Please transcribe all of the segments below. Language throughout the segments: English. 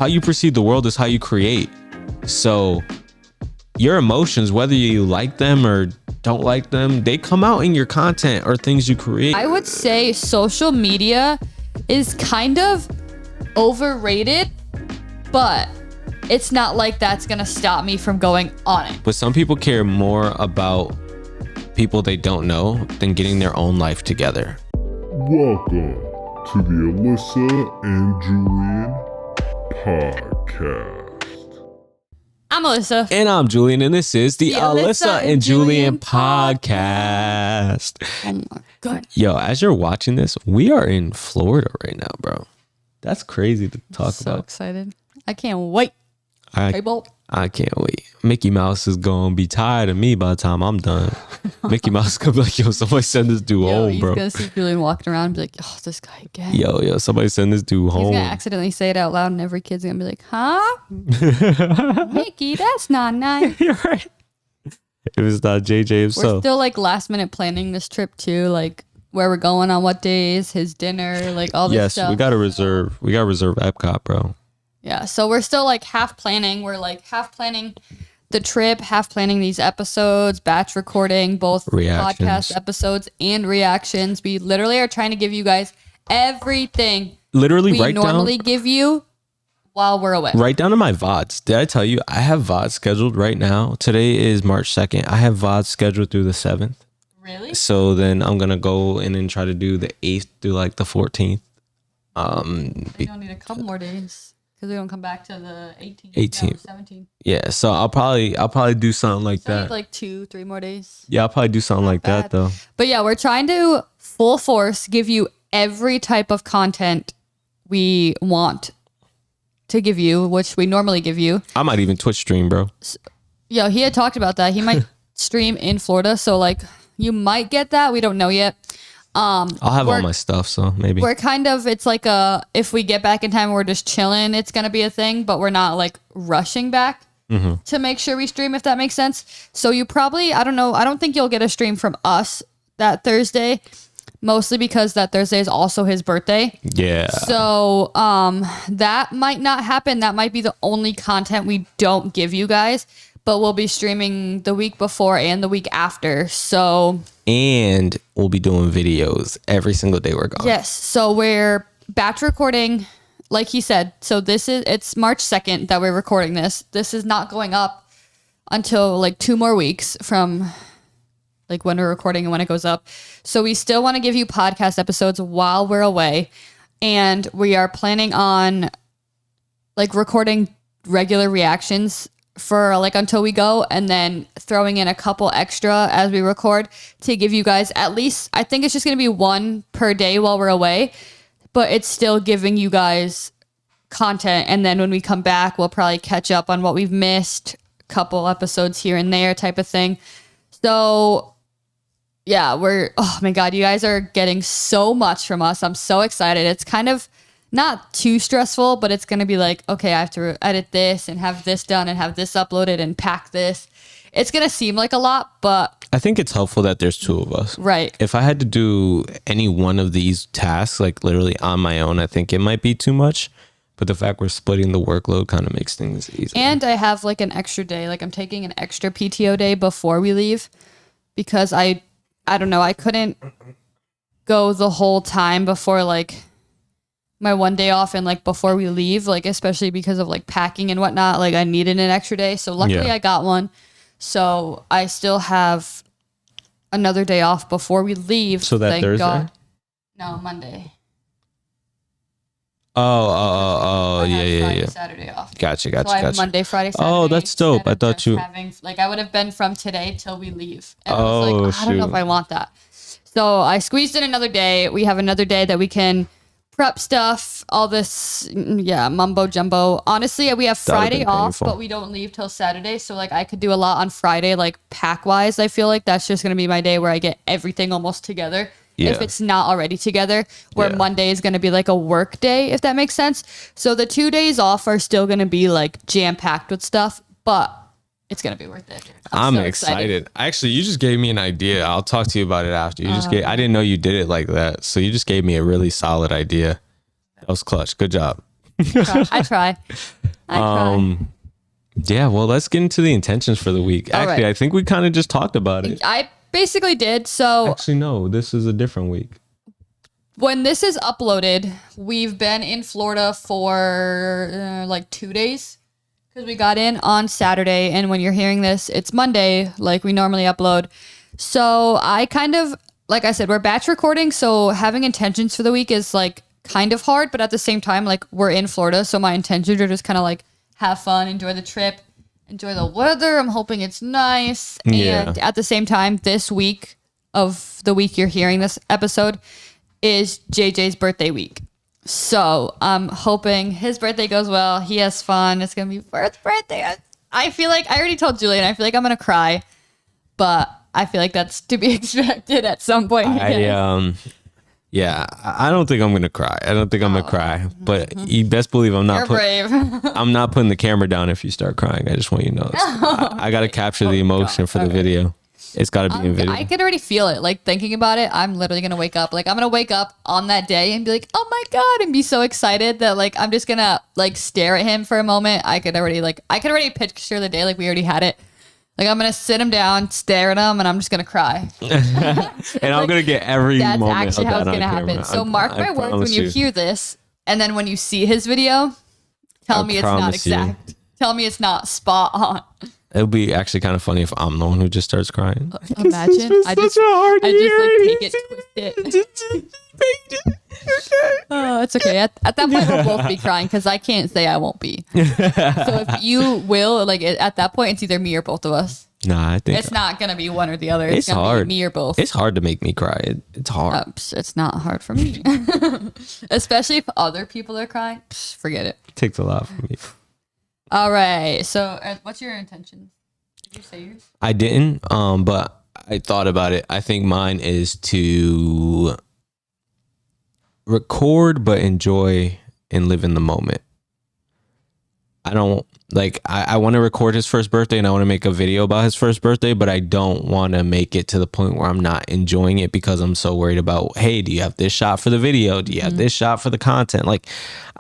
how you perceive the world is how you create. So your emotions, whether you like them or don't like them, they come out in your content or things you create. I would say social media is kind of overrated, but it's not like that's gonna stop me from going on it. But some people care more about people they don't know than getting their own life together. Welcome to the Alyssa and Julian Podcast. I'm Alyssa. And I'm Julian, and this is the Alyssa and Julian Podcast. Oh my God. Yo, as you're watching this, we are in Florida right now, bro. That's crazy to talk So about. excited. I can't wait. I can't wait. Mickey Mouse is going to be tired of me by the time I'm done. Mickey Mouse is going to be like, yo, somebody send this dude home, bro. He's going to see Julian walking around and be like, oh, this guy again. Yo, somebody send this dude home. He's going to accidentally say it out loud and every kid's going to be like, huh? Mickey, that's not nice. You're right. It was not JJ himself. We're still like last minute planning this trip too, like where we're going on what days, his dinner, like all this stuff. Yes, we got to reserve Epcot, bro. Yeah, so we're still like half planning. We're like half planning the trip, half planning these episodes, batch recording, both Reactions. podcast episodes and reactions. We literally are trying to give you guys everything Literally, we normally give you while we're away. Right down to my VODs. Did I tell you I have VODs scheduled right now? Today is March 2nd. I have VODs scheduled through the 7th. Really? So then I'm going to go in and try to do the 8th through like the 14th. We don't need a couple more days because we don't come back to the 18th. 18th. No, 17th. Yeah, so I'll probably do something like So we that. need like 2-3 more days. Yeah, I'll probably do something like that bad. though. But yeah, we're trying to full force give you every type of content we want to give you, which we normally give you. I might even Twitch stream, bro. Yeah, he had talked about that. He might stream in Florida, so like you might get that. We don't know yet. I'll have all my stuff, so maybe. We're kind of, it's like if we get back in time, we're just chilling. It's gonna be a thing, but we're not like rushing back to make sure we stream, if that makes sense. So you probably, I don't know, I don't think you'll get a stream from us that Thursday, mostly because that Thursday is also his birthday. Yeah. So that might not happen. That might be the only content we don't give you guys, but we'll be streaming the week before and the week after. So, and we'll be doing videos every single day we're gone. yes. So we're batch recording, like he said. So it's March 2nd that we're recording this. This is not going up until like 2 more weeks from like when we're recording and when it goes up. So we still want to give you podcast episodes while we're away. And we are planning on like recording regular reactions for like until we go, and then throwing in a couple extra as we record to give you guys at least, I think it's just going to be 1 per day while we're away, but it's still giving you guys content. And then when we come back, we'll probably catch up on what we've missed, couple episodes here and there type of thing. So yeah, oh my God, you guys are getting so much from us. I'm so excited. It's kind of not too stressful, but it's going to be like, okay, I have to edit this and have this done and have this uploaded and pack this. It's going to seem like a lot, but I think it's helpful that there's 2 of us. right. If I had to do any one of these tasks, like literally on my own, I think it might be too much. But the fact we're splitting the workload kind of makes things easier. And I have like an extra day, like I'm taking an extra PTO day before we leave because I don't know, I couldn't go the whole time before like my 1 day off and like before we leave, like especially because of like packing and whatnot, like I needed an extra day. So luckily I got one. So I still have another day off before we leave. So that thank Thursday? God. No, Monday. Oh, yeah. Friday, Saturday off. Gotcha. So I have Monday, Friday, Saturday. Oh, that's dope. instead I of thought just you... having, like I would have been from today till we leave. And I Oh, was like, I don't know shoot. if I want that. So I squeezed in another day. We have another day that we can prep stuff, all this, mumbo jumbo. Honestly, we have Friday off, but we don't leave till Saturday. So like I could do a lot on Friday, like pack wise. I feel like that's just going to be my day where I get everything almost together. Yeah. If it's not already together, where Monday is going to be like a work day, if that makes sense. So the 2 days off are still going to be like jam packed with stuff, but it's going to be worth it. I'm so excited. Actually, you just gave me an idea. I'll talk to you about it after. I didn't know you did it like that. So you just gave me a really solid idea. That was clutch. Good job. I try. Yeah, well, let's get into the intentions for the week. All Actually, right. I think we kind of just talked about it. I basically did. So Actually, no, this is a different week. when this is uploaded, we've been in Florida for like 2 days because we got in on Saturday. And when you're hearing this, it's Monday, like we normally upload. So I kind of, like I said, we're batch recording. So having intentions for the week is like kind of hard. But at the same time, like we're in Florida. So my intentions are just kind of like have fun, enjoy the trip, enjoy the weather. I'm hoping it's nice. Yeah. And at the same time, this week of the week you're hearing this episode is JJ's birthday week. So I'm hoping his birthday goes well. He has fun. It's going to be first birthday. I feel like I already told Julian, I feel like I'm going to cry, but I feel like that's to be expected at some point. Yeah, I don't think I'm going to cry. I don't think I'm going to cry, but you best believe I'm not You're brave. I'm not putting the camera down if you start crying. I just want you to know this. I got to capture the emotion for the video. It's got to be in video. I can already feel it. Like thinking about it, I'm literally gonna wake up. Like I'm gonna wake up on that day and be like, "Oh my god!" and be so excited that like I'm just gonna like stare at him for a moment. I could already picture the day like we already had it. Like I'm gonna sit him down, stare at him, and I'm just gonna cry. And I'm gonna get every That's moment actually of how that it's gonna on happen. camera. So mark my words when promise you hear this, and then when you see his video, tell me it's not promise you. exact. Tell me it's not spot on. It would be actually kind of funny if I'm the one who just starts crying. Imagine. I just like take it, twist it. Oh, it's okay. At that point, we'll both be crying because I can't say I won't be. So if you will, like at that point, it's either me or both of us. Nah, I think It's not gonna be one or the other. It's gonna hard. be me or both. It's hard to make me cry. It's hard. It's not hard for me, especially if other people are crying. Forget it. It takes a lot from me. All right. So, what's your intention? Did you say yours? I didn't, but I thought about it. I think mine is to record, but enjoy and live in the moment. I don't like, I want to record his first birthday and I want to make a video about his first birthday, but I don't want to make it to the point where I'm not enjoying it because I'm so worried about, hey, do you have this shot for the video? Do you have this shot for the content? Like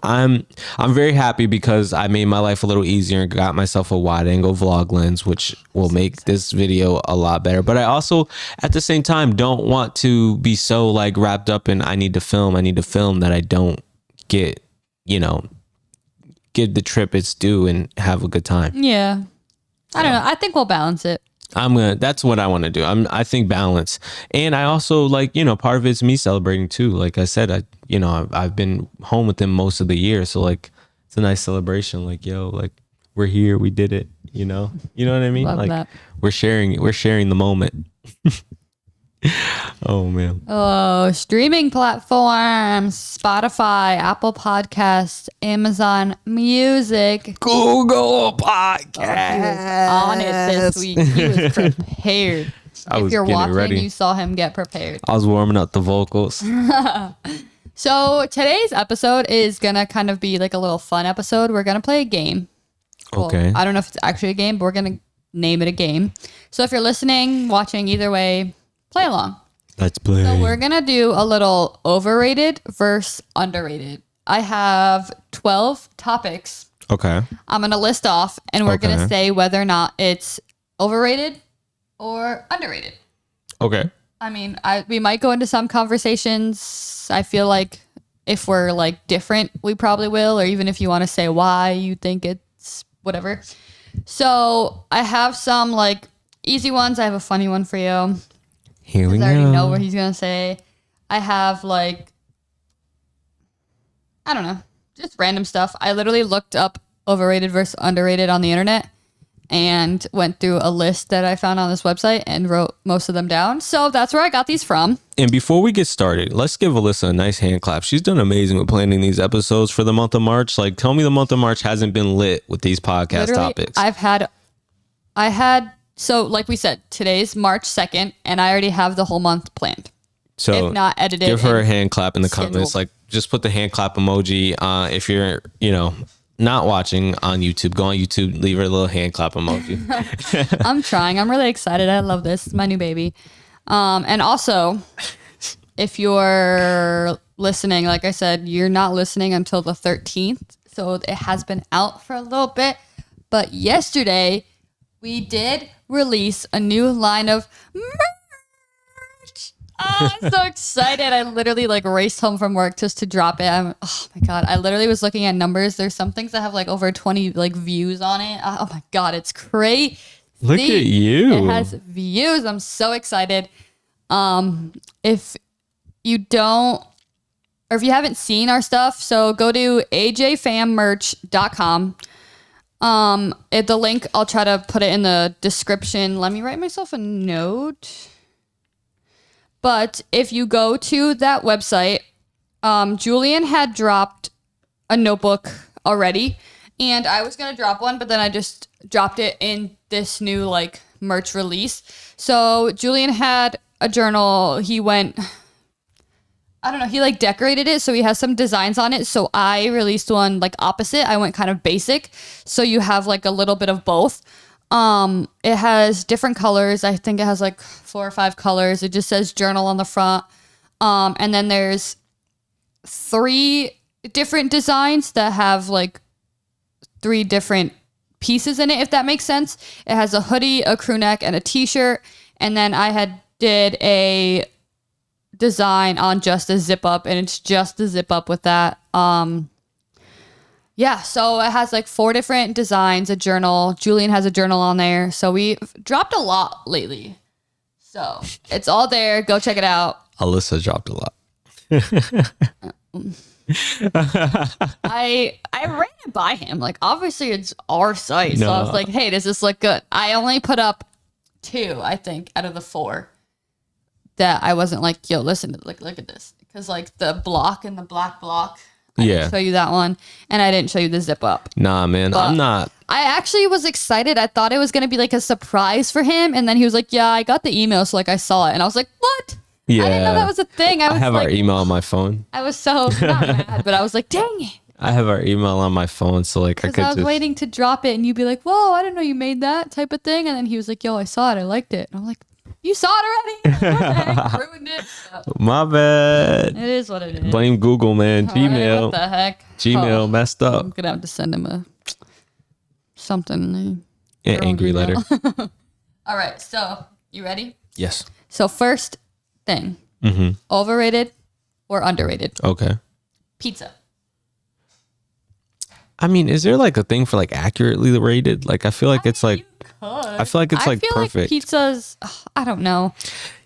I'm very happy because I made my life a little easier and got myself a wide angle vlog lens, which will make this video a lot better. But I also, at the same time, don't want to be so like wrapped up in I need to film that I don't get, give the trip its due and have a good time. Yeah. I don't know. I think we'll balance it. That's what I want to do. I think balance. And I also like, part of it's me celebrating too. Like I said, I've been home with him most of the year. So like, it's a nice celebration. Like, yo, like we're here, we did it, you know what I mean? Love like that. we're sharing the moment. Oh man. Oh, streaming platforms, Spotify, Apple Podcasts, Amazon Music. Google Podcast. On it this week. He was prepared. I was if you're getting watching, ready. you saw him get prepared. I was warming up the vocals. So today's episode is going to kind of be like a little fun episode. We're going to play a game. Well, Okay. I don't know if it's actually a game, but we're going to name it a game. So if you're listening, watching, either way, play along. Let's play. So we're going to do a little overrated versus underrated. I have 12 topics Okay. I'm going to list off, and we're going Okay. to say whether or not it's overrated or underrated. Okay. I mean, we might go into some conversations. I feel like if we're like different, we probably will, or even if you want to say why you think it's whatever. So I have some like easy ones. I have a funny one for you. Here we I go. already know what he's going to say. I have like, I don't know, just random stuff. I literally looked up overrated versus underrated on the internet and went through a list that I found on this website and wrote most of them down. So that's where I got these from. And before we get started, let's give Alyssa a nice hand clap. She's done amazing with planning these episodes for the month of March. Like, tell me the month of March hasn't been lit with these podcast Literally, topics. So like we said, today's March 2nd, and I already have the whole month planned. So if not edited, give her a and hand clap in the comments. scheduled. Like, just put the hand clap emoji. If you're, not watching on YouTube, go on YouTube, leave her a little hand clap emoji. I'm trying. I'm really excited. I love this. It's my new baby. And also, if you're listening, like I said, you're not listening until the 13th. So it has been out for a little bit. But yesterday, we did release a new line of merch. Oh, I'm so excited. I literally like raced home from work just to drop it. Oh my God. I literally was looking at numbers. There's some things that have like over 20 like views on it. Oh my God. It's crazy. Look at you. It has views. I'm so excited. If you don't, or if you haven't seen our stuff, so go to ajfammerch.com. The link, I'll try to put it in the description. Let me write myself a note. But if you go to that website, Julian had dropped a notebook already, and I was going to drop one, but then I just dropped it in this new like merch release. So Julian had a journal. He went, I don't know, he like decorated it, so he has some designs on it. So I released one like opposite. I went kind of basic, so you have like a little bit of both. It has different colors. I think it has like 4 or 5 colors. It just says journal on the front. And then there's 3 different designs that have like 3 different pieces in it, if that makes sense. It has a hoodie, a crew neck, and a t-shirt. And then I did a design on just a zip up, and it's just the zip up with that. Yeah, so it has like 4 different designs, a journal. Julian has a journal on there. So we've dropped a lot lately. So it's all there. Go check it out. Alyssa dropped a lot. I ran it by him. Like, obviously it's our site. So I was like, hey, does this look good? I only put up 2, I think, out of the 4 that I wasn't like, yo, listen, look at this. Because like the block and the black block, I didn't show you that one, and I didn't show you the zip up. Nah, man, I'm not. I actually was excited. I thought it was going to be like a surprise for him, and then he was like, yeah, I got the email, so like I saw it, and I was like, what? Yeah. I didn't know that was a thing. I have like, our email on my phone. I was so not mad, but I was like, dang it. I have our email on my phone, so like I could was waiting to drop it, and you'd be like, whoa, I didn't know you made that type of thing, and then he was like, yo, I saw it, I liked it. And I'm like, you saw it already? Okay, ruined it. My bad. It is what it is. Blame Google, man. Gmail. Right, what the heck? Gmail messed up. I'm gonna have to send him a something. An angry letter. All right, so you ready? Yes. So first thing, overrated or underrated? Okay. Pizza. I mean, is there like a thing for like accurately rated? Like, I feel like it's like, I feel like it's like perfect. Like pizza's, I don't know.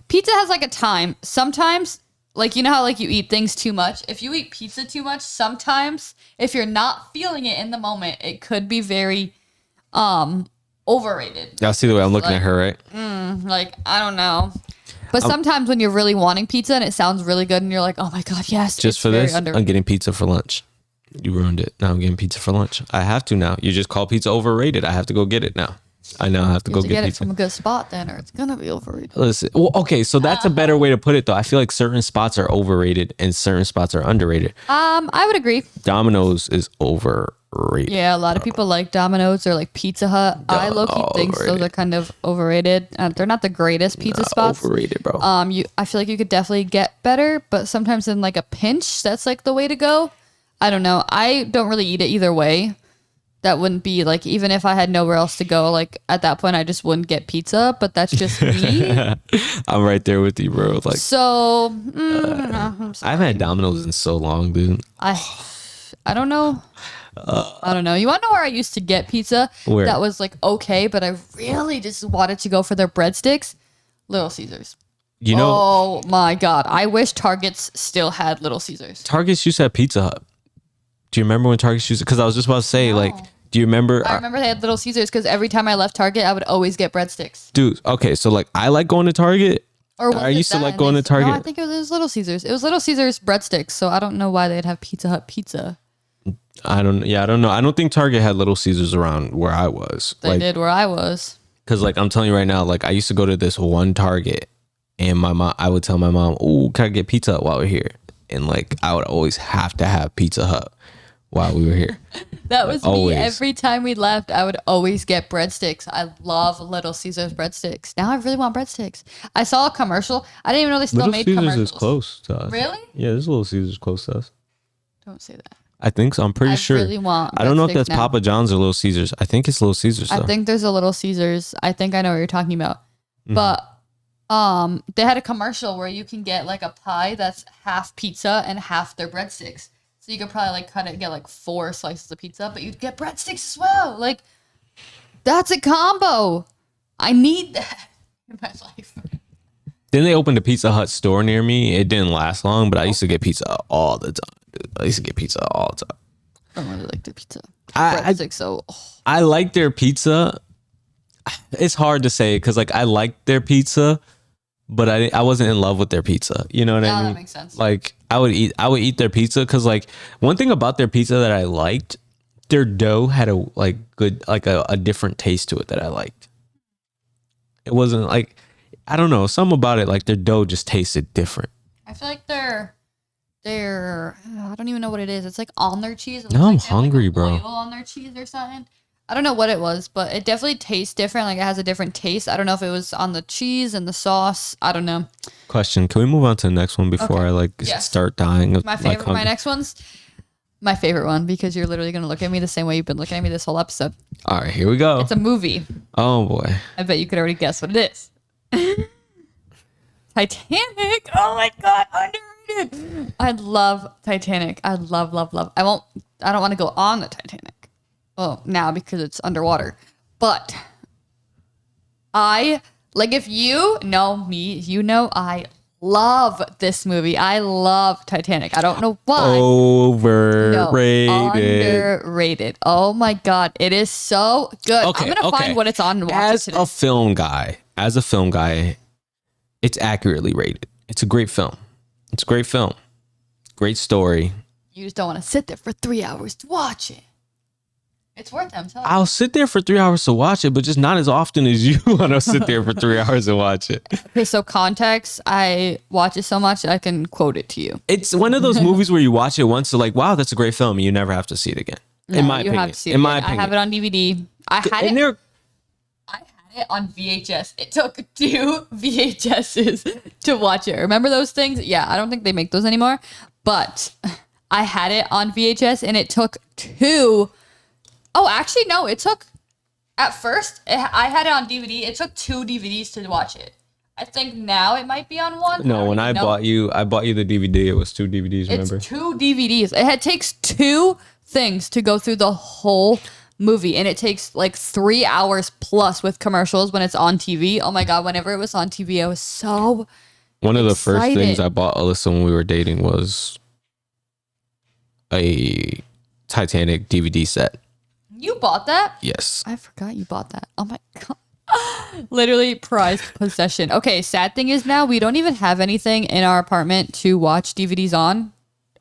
Pizza has like a time. Sometimes, like, you know how like you eat things too much? If you eat pizza too much, sometimes if you're not feeling it in the moment, it could be very overrated. Y'all see the way I'm looking at her, right? Like, I don't know. But sometimes when you're really wanting pizza and it sounds really good and you're like, oh my God, yes. Just for this, I'm getting pizza for lunch. You ruined it. Now I'm getting pizza for lunch. I have to now. You just call pizza overrated. I have to go get it now. I now have to go get it pizza from a good spot then, or it's gonna be overrated. Listen, well, okay, so that's a better way to put it though. I feel like certain spots are overrated and certain spots are underrated. I would agree. Domino's is overrated. Yeah, a lot of people like Domino's or like Pizza Hut. I low-key think those are kind of overrated. They're not the greatest pizza spots. Overrated, bro. I feel like you could definitely get better, but sometimes in like a pinch, that's like the way to go. I don't know. I don't really eat it either way. That wouldn't be like, even if I had nowhere else to go, like at that point, I just wouldn't get pizza, but that's just me. I'm right there with you, bro. Like, so, I haven't had Domino's in so long, dude. I don't know. I don't know. You want to know where I used to get pizza? Where? That was like okay, but I really just wanted to go for their breadsticks. Little Caesars. You know, oh my God. I wish Targets still had Little Caesars. Targets used to have Pizza Hut. Do you remember when Targets used to? Because I was just about to say, like, do you remember? I remember they had Little Caesars because every time I left Target, I would always get breadsticks. Dude, okay, so like I like going to Target. Or I used to like going to Target. No, I think it was Little Caesars. It was Little Caesars breadsticks, so I don't know why they'd have Pizza Hut pizza. I don't know. I don't think Target had Little Caesars around where I was. They did where I was. Because like I'm telling you right now, like I used to go to this one Target and I would tell my mom, oh, can I get Pizza Hut while we're here? And like I would always have to have Pizza Hut while we were here. That was always. me. Every time we left, I would always get breadsticks. I love Little Caesars breadsticks. Now I really want breadsticks. I saw a commercial. I didn't even know they still made commercials. Little Caesars is close to us. Really? Yeah, there's Little Caesars close to us. Don't say that. I think so. I'm pretty sure. Really want I don't know if that's breadsticks now. Papa John's or Little Caesars. I think it's Little Caesars. I Though. think there's a Little Caesars. I think I know what you're talking about. But they had a commercial where you can get like a pie that's half pizza and half their breadsticks. So you could probably like cut it and get like 4 slices of pizza, but you'd get breadsticks as well. Like, that's a combo. I need that in my life. Then they opened a Pizza Hut store near me. It didn't last long, but I used to get pizza all the time. Dude. I used to get pizza all the time. I don't really like the pizza. I like their pizza. It's hard to say because like I like their pizza, but I wasn't in love with their pizza. You know what I mean? That makes sense. Like I would eat their pizza because like one thing about their pizza that I liked, their dough had a like good like a different taste to it that I liked. It wasn't like I don't know, something about it like their dough just tasted different. I feel like they're I don't even know what it is. It's like on their cheese. It Now I'm looks like they have, hungry, like, bro. oil on their cheese or something. I don't know what it was, but it definitely tastes different. Like it has a different taste. I don't know if it was on the cheese and the sauce. I don't know. Question: can we move on to the next one before I like Yes. start dying of My like, favorite, hunger? my next one's my favorite one because you're literally gonna look at me the same way you've been looking at me this whole episode. All right, here we go. It's a movie. Oh boy. I bet you could already guess what it is. Titanic. Oh my god, underrated. I love Titanic. I love. I don't want to go on the Titanic. Well, now because it's underwater. But I like if you know me, you know I love this movie. I love Titanic. I don't know why. Overrated. No, underrated. Oh my god, it is so good. Okay, I'm gonna find what it's on and watch it today. As a film guy, it's accurately rated. It's a great film. It's a great film. Great story. You just don't want to sit there for 3 hours to watch it. It's worth it, I'm telling you. I'll sit there for 3 hours to watch it, but just not as often as you want to sit there for 3 hours and watch it. Okay, so context, I watch it so much I can quote it to you. It's one of those movies where you watch it once, so like, wow, that's a great film, and you never have to see it again. In my you opinion. have to see In it. my I opinion. have it on DVD. I had it on VHS. It took 2 VHSs to watch it. Remember those things? Yeah, I don't think they make those anymore. But I had it on VHS and it took 2. Oh, actually, no. It took, at first, I had it on DVD. It took 2 DVDs to watch it. I think now it might be on one. No, when I bought you the DVD, it was 2 DVDs, remember? It's 2 DVDs. It takes 2 things to go through the whole movie, and it takes like 3 hours plus with commercials when it's on TV. Oh my god, whenever it was on TV, I was so One of the first excited. things I bought Alyssa when we were dating was a Titanic DVD set. You bought that? Yes. I forgot you bought that. Oh my god. Literally prized possession. Okay, sad thing is now we don't even have anything in our apartment to watch DVDs on.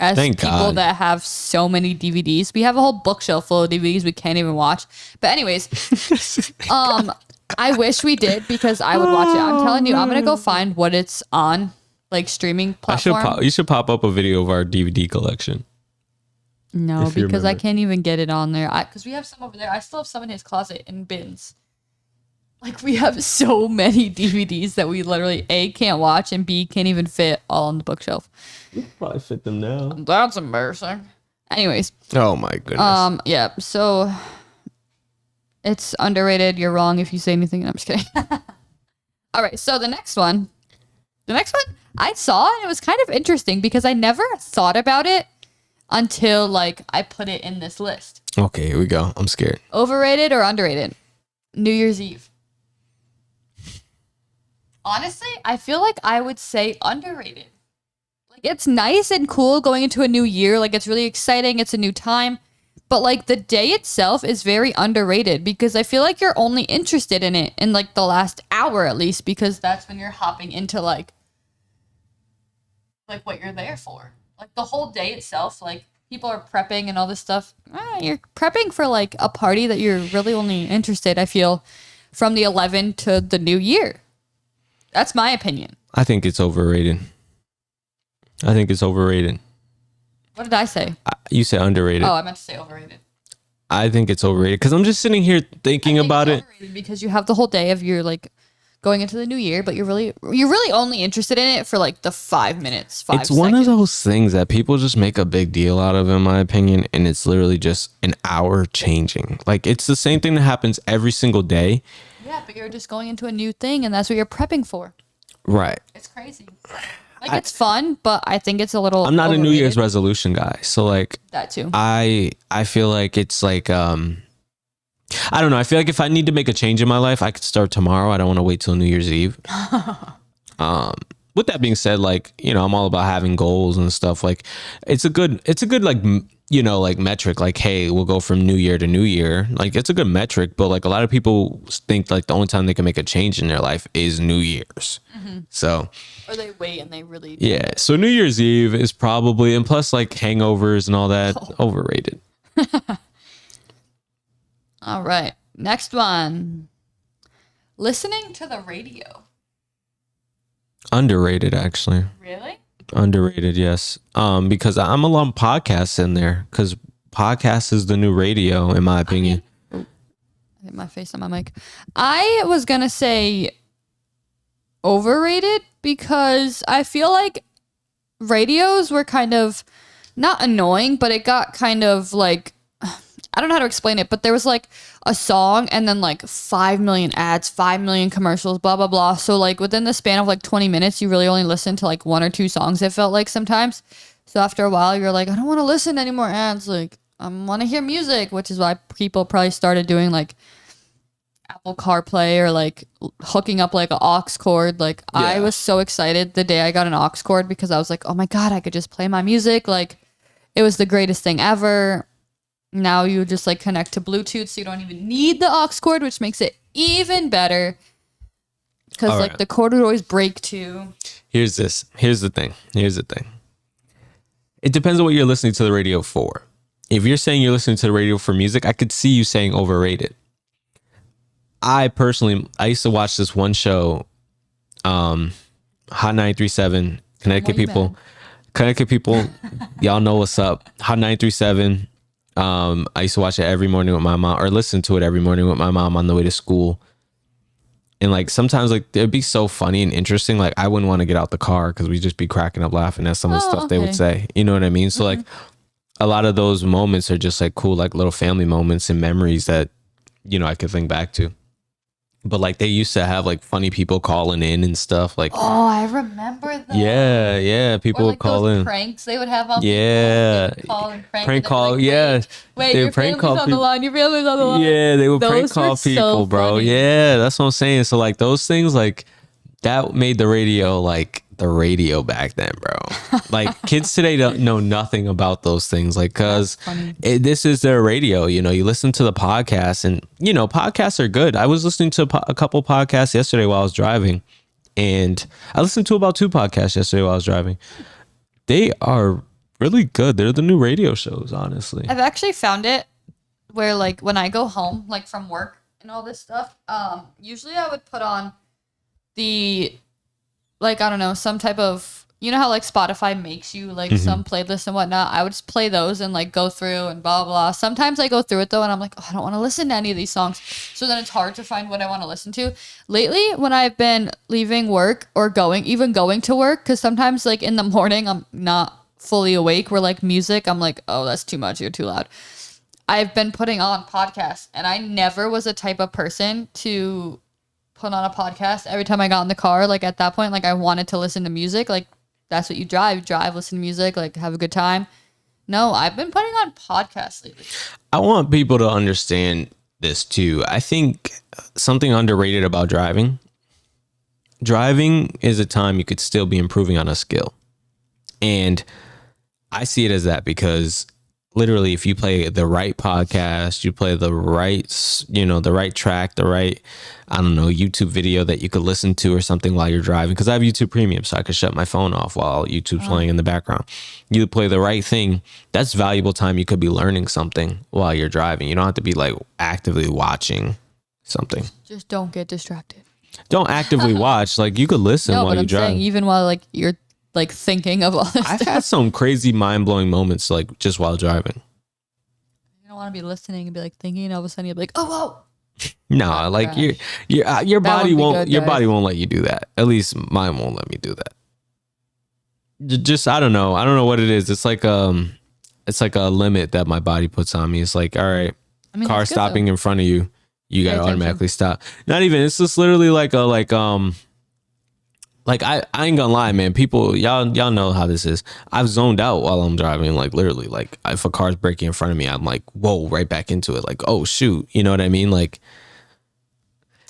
As Thank people God. that have so many DVDs, we have a whole bookshelf full of DVDs we can't even watch. But anyways, I wish we did because I would watch it. I'm telling you, I'm gonna go find what it's on, like streaming platform. You should pop up a video of our DVD collection. No, if you because I remember. can't even get it on there. Because we have some over there. I still have some in his closet in bins. Like we have so many DVDs that we literally A, can't watch, and B, can't even fit all on the bookshelf. We could probably fit them now. That's embarrassing. Anyways, Oh my goodness. yeah. So it's underrated. You're wrong if you say anything. I'm just kidding. All right. So the next one I saw and it was kind of interesting because I never thought about it until like I put it in this list. Okay, here we go. I'm scared. Overrated or underrated? New Year's Eve. Honestly, I feel like I would say underrated. Like it's nice and cool going into a new year. Like it's really exciting. It's a new time. But like the day itself is very underrated because I feel like you're only interested in it in like the last hour at least because that's when you're hopping into like what you're there for. Like the whole day itself, like people are prepping and all this stuff. You're prepping for like a party that you're really only interested, I feel, from the 11 to the new year. That's my opinion. I think it's overrated. What did I say? You said underrated. Oh, I meant to say overrated. I think it's overrated because I'm just sitting here thinking about it. Overrated because you have the whole day of your like going into the new year, but you're really only interested in it for like the 5 minutes. It's one of those things that people just make a big deal out of, in my opinion, and it's literally just an hour changing. Like, it's the same thing that happens every single day. Yeah, but you're just going into a new thing, and that's what you're prepping for. Right. It's crazy. Like, it's fun, but I think it's a little I'm not overrated. a New Year's resolution guy, so like That too. I feel like it's like I don't know. I feel like if I need to make a change in my life, I could start tomorrow. I don't want to wait till New Year's Eve. With that being said, like, you know, I'm all about having goals and stuff. Like, it's a good like, you know, like metric. Like, hey, we'll go from New Year to New Year. Like, it's a good metric. But like, a lot of people think like the only time they can make a change in their life is New Year's. So, or they wait and they really yeah. So New Year's Eve is probably, and plus like hangovers and all that, overrated. All right. Next one. Listening to the radio. Underrated, actually. Really? Underrated, yes. Because I'm a lot of podcasts in there, because podcast is the new radio, in my opinion. I hit my face on my mic. I was gonna say overrated, because I feel like radios were kind of not annoying, but it got kind of like, I don't know how to explain it, but there was like a song and then like 5 million ads, 5 million commercials, blah, blah, blah. So like within the span of like 20 minutes, you really only listen to like 1 or 2 songs, it felt like sometimes. So after a while, you're like, I don't want to listen to any more ads. Like, I want to hear music, which is why people probably started doing like Apple CarPlay or like hooking up like an aux cord. Like, Yeah. I was so excited the day I got an aux cord, because I was like, oh my God, I could just play my music. Like, it was the greatest thing ever. Now you just like connect to Bluetooth, so you don't even need the aux cord, which makes it even better. Because All like right. the cord would always break too. Here's the thing. It depends on what you're listening to the radio for. If you're saying you're listening to the radio for music, I could see you saying overrated. I used to watch this one show, Hot 937, Connecticut people, y'all know what's up. Hot 937. I used to watch it every morning with my mom, or listen to it every morning with my mom on the way to school. And like sometimes like it'd be so funny and interesting. Like I wouldn't want to get out the car because we'd just be cracking up laughing at some of the stuff they would say. You know what I mean? So like a lot of those moments are just like cool, like little family moments and memories that, you know, I could think back to. But like they used to have like funny people calling in and stuff. Like, Oh, I remember that. yeah, people Or would like call those in. pranks they would have on Yeah. people. Call and prank. Prank and they'd be call, like, yeah. Wait, They your would prank family's call on the people. line. Your family's on the line. Yeah, they would prank Those call were so people, bro. funny. Yeah, that's what I'm saying. So like those things, like that made the radio like the radio back then, bro. Like kids today don't know nothing about those things, like because this is their radio. You know, you listen to the podcast, and you know podcasts are good. I was listening to a couple podcasts yesterday while I was driving, and I listened to about 2 podcasts yesterday while I was driving. They are really good. They're the new radio shows, honestly. I've actually found it where like when I go home, like from work and all this stuff, usually I would put on the, like, I don't know, some type of, you know how like Spotify makes you like some playlists and whatnot. I would just play those and like go through and blah, blah. Sometimes I go through it though and I'm like, oh, I don't want to listen to any of these songs. So then it's hard to find what I want to listen to. Lately, when I've been leaving work or even going to work, because sometimes like in the morning I'm not fully awake, where like music, I'm like, oh, that's too much, you're too loud. I've been putting on podcasts, and I never was a type of person to put on a podcast every time I got in the car. Like at that point, like I wanted to listen to music. Like that's what you drive, listen to music, like have a good time. No, I've been putting on podcasts lately. I want people to understand this too. I think something underrated about driving is a time you could still be improving on a skill. And I see it as that because literally if you play the right podcast, you play the right, you know, the right track, the right, I don't know, YouTube video that you could listen to or something while you're driving. Because I have YouTube Premium, so I could shut my phone off while YouTube's playing in the background. You play the right thing. That's valuable time. You could be learning something while you're driving. You don't have to be like actively watching something. Just don't get distracted. Don't actively watch. Like you could listen No, while but you I'm drive. saying even while like you're like thinking of all this I've stuff. had some crazy mind-blowing moments like just while driving. You don't want to be listening and be like thinking, and all of a sudden you'll be like, oh, whoa. No, like crash. your That body would be won't good, your guys. body won't let you do that. At least mine won't let me do that. Just I don't know. I don't know what it is. It's like a limit that my body puts on me. It's like, all right, I mean, car that's good, stopping though. in front of you, you Pay gotta attention. automatically stop. Not even. It's just literally like I ain't gonna lie, man. People, y'all know how this is. I've zoned out while I'm driving. Like literally, like if a car's braking in front of me, I'm like, whoa, right back into it. Like, oh shoot, you know what I mean? Like,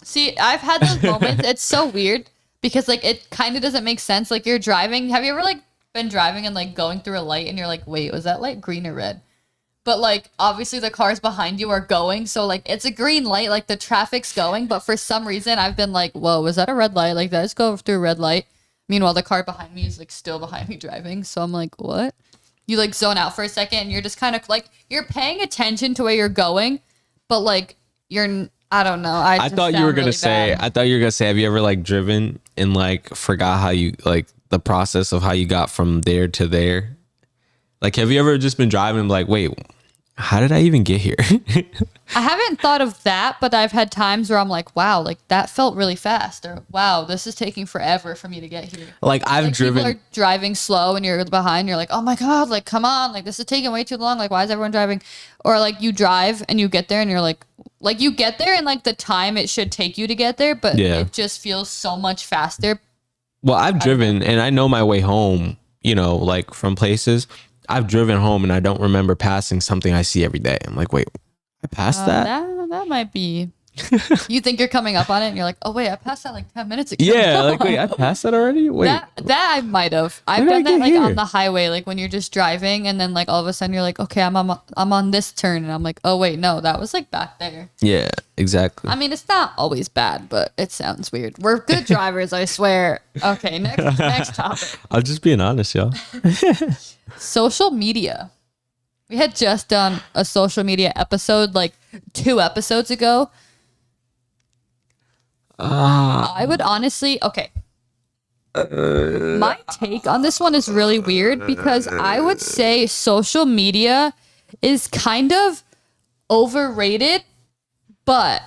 See, I've had those moments. It's so weird because like it kind of doesn't make sense. Like you're driving. Have you ever like been driving and like going through a light and you're like, wait, was that light green or red? But like obviously the cars behind you are going, so like it's a green light, like the traffic's going. But for some reason I've been like, whoa, was that a red light? Like did I just go through a red light? Meanwhile, the car behind me is like still behind me driving. So I'm like, what? You like zone out for a second and you're just kind of like you're paying attention to where you're going, but like I don't know. I thought you were gonna say. I thought you were gonna say. Have you ever like driven and like forgot how you like the process of how you got from there to there? Like, have you ever just been driving and like, wait, how did I even get here? I haven't thought of that, but I've had times where I'm like, wow, like that felt really fast, or wow, this is taking forever for me to get here. Like I've Like driven. people are driving slow and you're behind, you're like, oh my God, like come on, like this is taking way too long. Like why is everyone driving? Or like you drive and you get there and you're like you get there and like the time it should take you to get there, but Yeah. it just feels so much faster. Well, I've driven and I know my way home, you know, like from places. I've driven home and I don't remember passing something I see every day. I'm like, wait, I passed that? That might be. You think you're coming up on it and you're like, oh wait, I passed that like 10 minutes ago. Yeah, like, wait, I passed that already? Wait. That I might have. I've did I done that get like here? on the highway, like when you're just driving and then like all of a sudden you're like, okay, I'm on this turn and I'm like, oh wait, no, that was like back there. Yeah, exactly. I mean, it's not always bad, but it sounds weird. We're good drivers, I swear. Okay, next topic. I'm just being honest, y'all. Social media. We had just done a social media episode like 2 episodes ago. I would honestly, okay. My take on this one is really weird because I would say social media is kind of overrated, but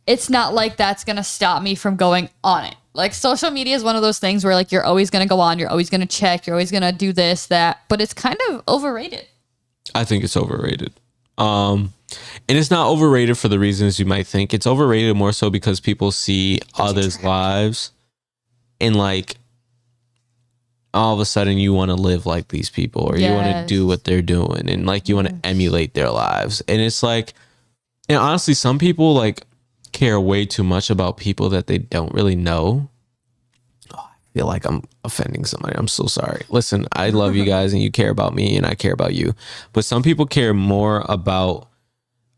it's not like that's going to stop me from going on it. Like social media is one of those things where like you're always going to go on, you're always going to check, you're always going to do this, that, but it's kind of overrated. I think it's overrated. And it's not overrated for the reasons you might think. It's overrated more so because people see others' lives and like all of a sudden you want to live like these people or you want to Yes. do what they're doing and like you want to emulate their lives. And it's like, and honestly, some people like care way too much about people that they don't really know. Oh, I feel like I'm offending somebody. I'm so sorry. Listen, I love you guys and you care about me and I care about you. But some people care more about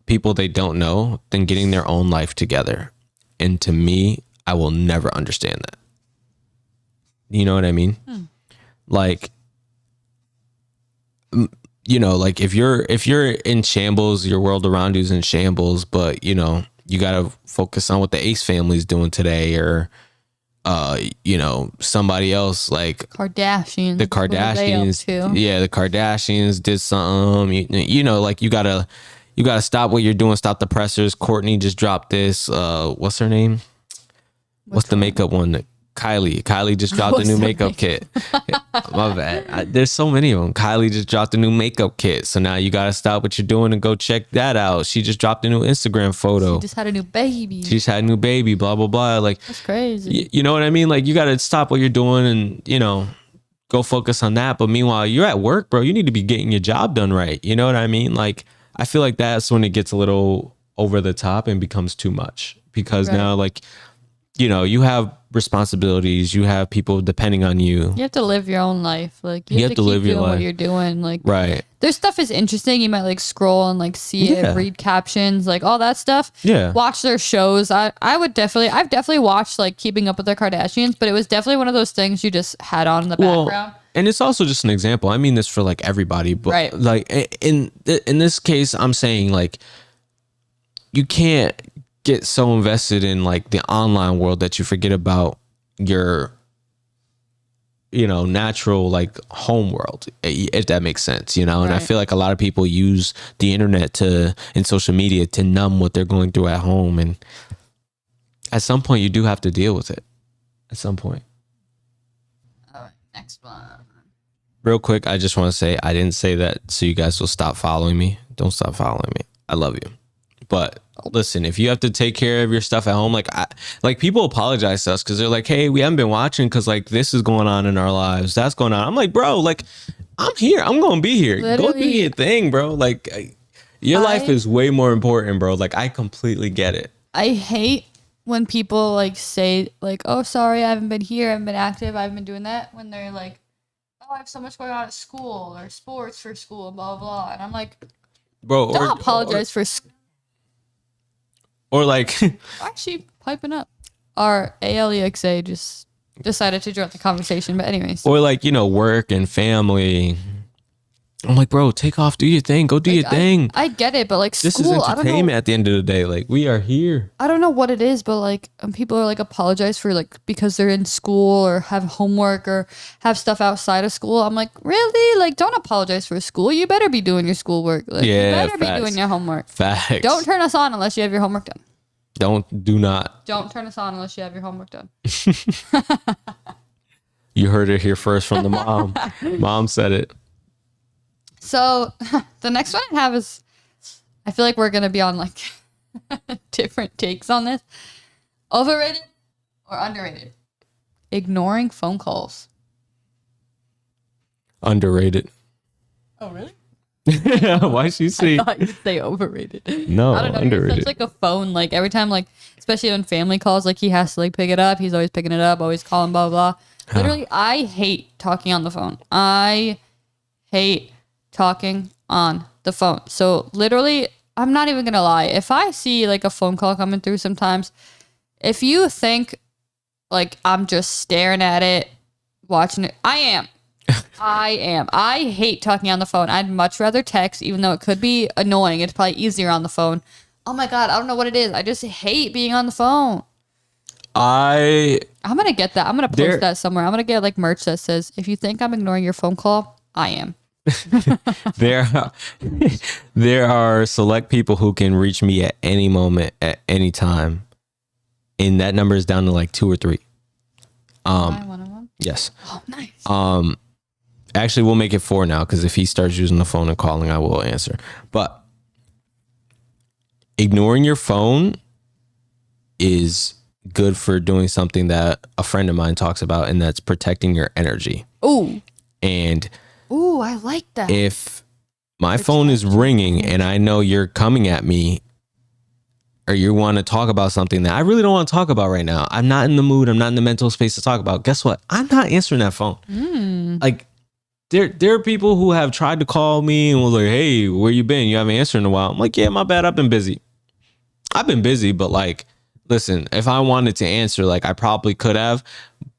people they don't know than getting their own life together. And to me, I will never understand that. You know what I mean? Like, you know, like if you're in shambles, your world around you is in shambles, but you know, you got to focus on what the Ace family's doing today or you know, somebody else like Kardashians. the what are they up Kardashians. to? Yeah, the Kardashians did something. You know, like you gotta stop what you're doing. Stop the pressers. Courtney just dropped this. What's her name? What's the makeup one? Kylie just dropped a What's new the makeup kit. My bad. There's so many of them. Kylie just dropped a new makeup kit. So now you gotta stop what you're doing and go check that out. She just dropped a new Instagram photo. She just had a new baby. She just had a new baby. Blah blah blah. Like That's crazy. you know what I mean? Like you gotta stop what you're doing and you know go focus on that. But meanwhile, you're at work, bro. You need to be getting your job done right. You know what I mean? Like I feel like that's when it gets a little over the top and becomes too much because Right. now like you know you have responsibilities, you have people depending on you. You have to live your own life. Like you have to live keep your doing what life. you're doing. Like Right. their stuff is interesting. You might like scroll and like see Yeah. it, read captions, like all that stuff. Yeah. Watch their shows. I've definitely watched like Keeping Up with the Kardashians, but it was definitely one of those things you just had on in the background. And it's also just an example. I mean this for like everybody, but Right. like in this case, I'm saying like you can't get so invested in like the online world that you forget about your natural like home world, if that makes sense, and I Right. feel like a lot of people use the internet and social media to numb what they're going through at home, and at some point you do have to deal with it at some point. All right, next one. Real quick, I just want to say I didn't say that so you guys will stop following me. Don't stop following me. I love you. But listen, if you have to take care of your stuff at home, like people apologize to us because they're like, hey, we haven't been watching because like this is going on in our lives. That's going on. I'm like, bro, like I'm here. I'm going to be here. Go do Literally. your thing, bro. Like your life is way more important, bro. Like I completely get it. I hate when people like say like, oh, sorry, I haven't been here. I haven't been active. I haven't been doing that. When they're like, oh, I have so much going on at school or sports for school, blah, blah. And I'm like, Bro, don't apologize for or like actually piping up. Our ALEXA just decided to join the conversation. But anyways. or like, work and family. I'm like, bro, take off, do your thing, go do your thing. I get it, but like This school, is I don't entertainment know. at the end of the day. Like we are here. I don't know what it is, but like people are like apologize for like because they're in school or have homework or have stuff outside of school. I'm like, really? Like, don't apologize for school. You better be doing your schoolwork. Like, Yeah, you better facts. be doing your homework. Facts. Don't turn us on unless you have your homework done. Do not. Don't turn us on unless you have your homework done. You heard it here first from the mom. Mom said it. So the next one I have is, I feel like we're gonna be on like different takes on this. Overrated or underrated? Ignoring phone calls. Underrated. Oh really? Why she say I thought you'd say overrated. no? I don't know. Underrated. He's such like a phone. Like every time, like especially when family calls, like he has to like pick it up. He's always picking it up, always calling, blah blah. Literally, I hate talking on the phone. I hate talking on the phone. So literally, I'm not even gonna lie. If I see like a phone call coming through, sometimes, if you think like I'm just staring at it, watching it, I am. I am. I hate talking on the phone. I'd much rather text, even though it could be annoying. It's probably easier on the phone. Oh my God, I don't know what it is. I just hate being on the phone. I'm going to get that. I'm going to post that somewhere. I'm going to get like merch that says, if you think I'm ignoring your phone call, I am. there are select people who can reach me at any moment, at any time. And that number is down to like 2 or 3. Am I one of them? Yes. Oh, nice. Actually, we'll make it 4 now because if he starts using the phone and calling, I will answer. But ignoring your phone is good for doing something that a friend of mine talks about, and that's protecting your energy. Ooh. And I like that. if my phone is ringing and I know you're coming at me or you want to talk about something that I really don't want to talk about right now, I'm not in the mood, I'm not in the mental space to talk about, guess what? I'm not answering that phone. Like, there are people who have tried to call me and was like, hey, where you been? You haven't answered in a while. I'm like, yeah, my bad. I've been busy, but like, listen, if I wanted to answer, like I probably could have,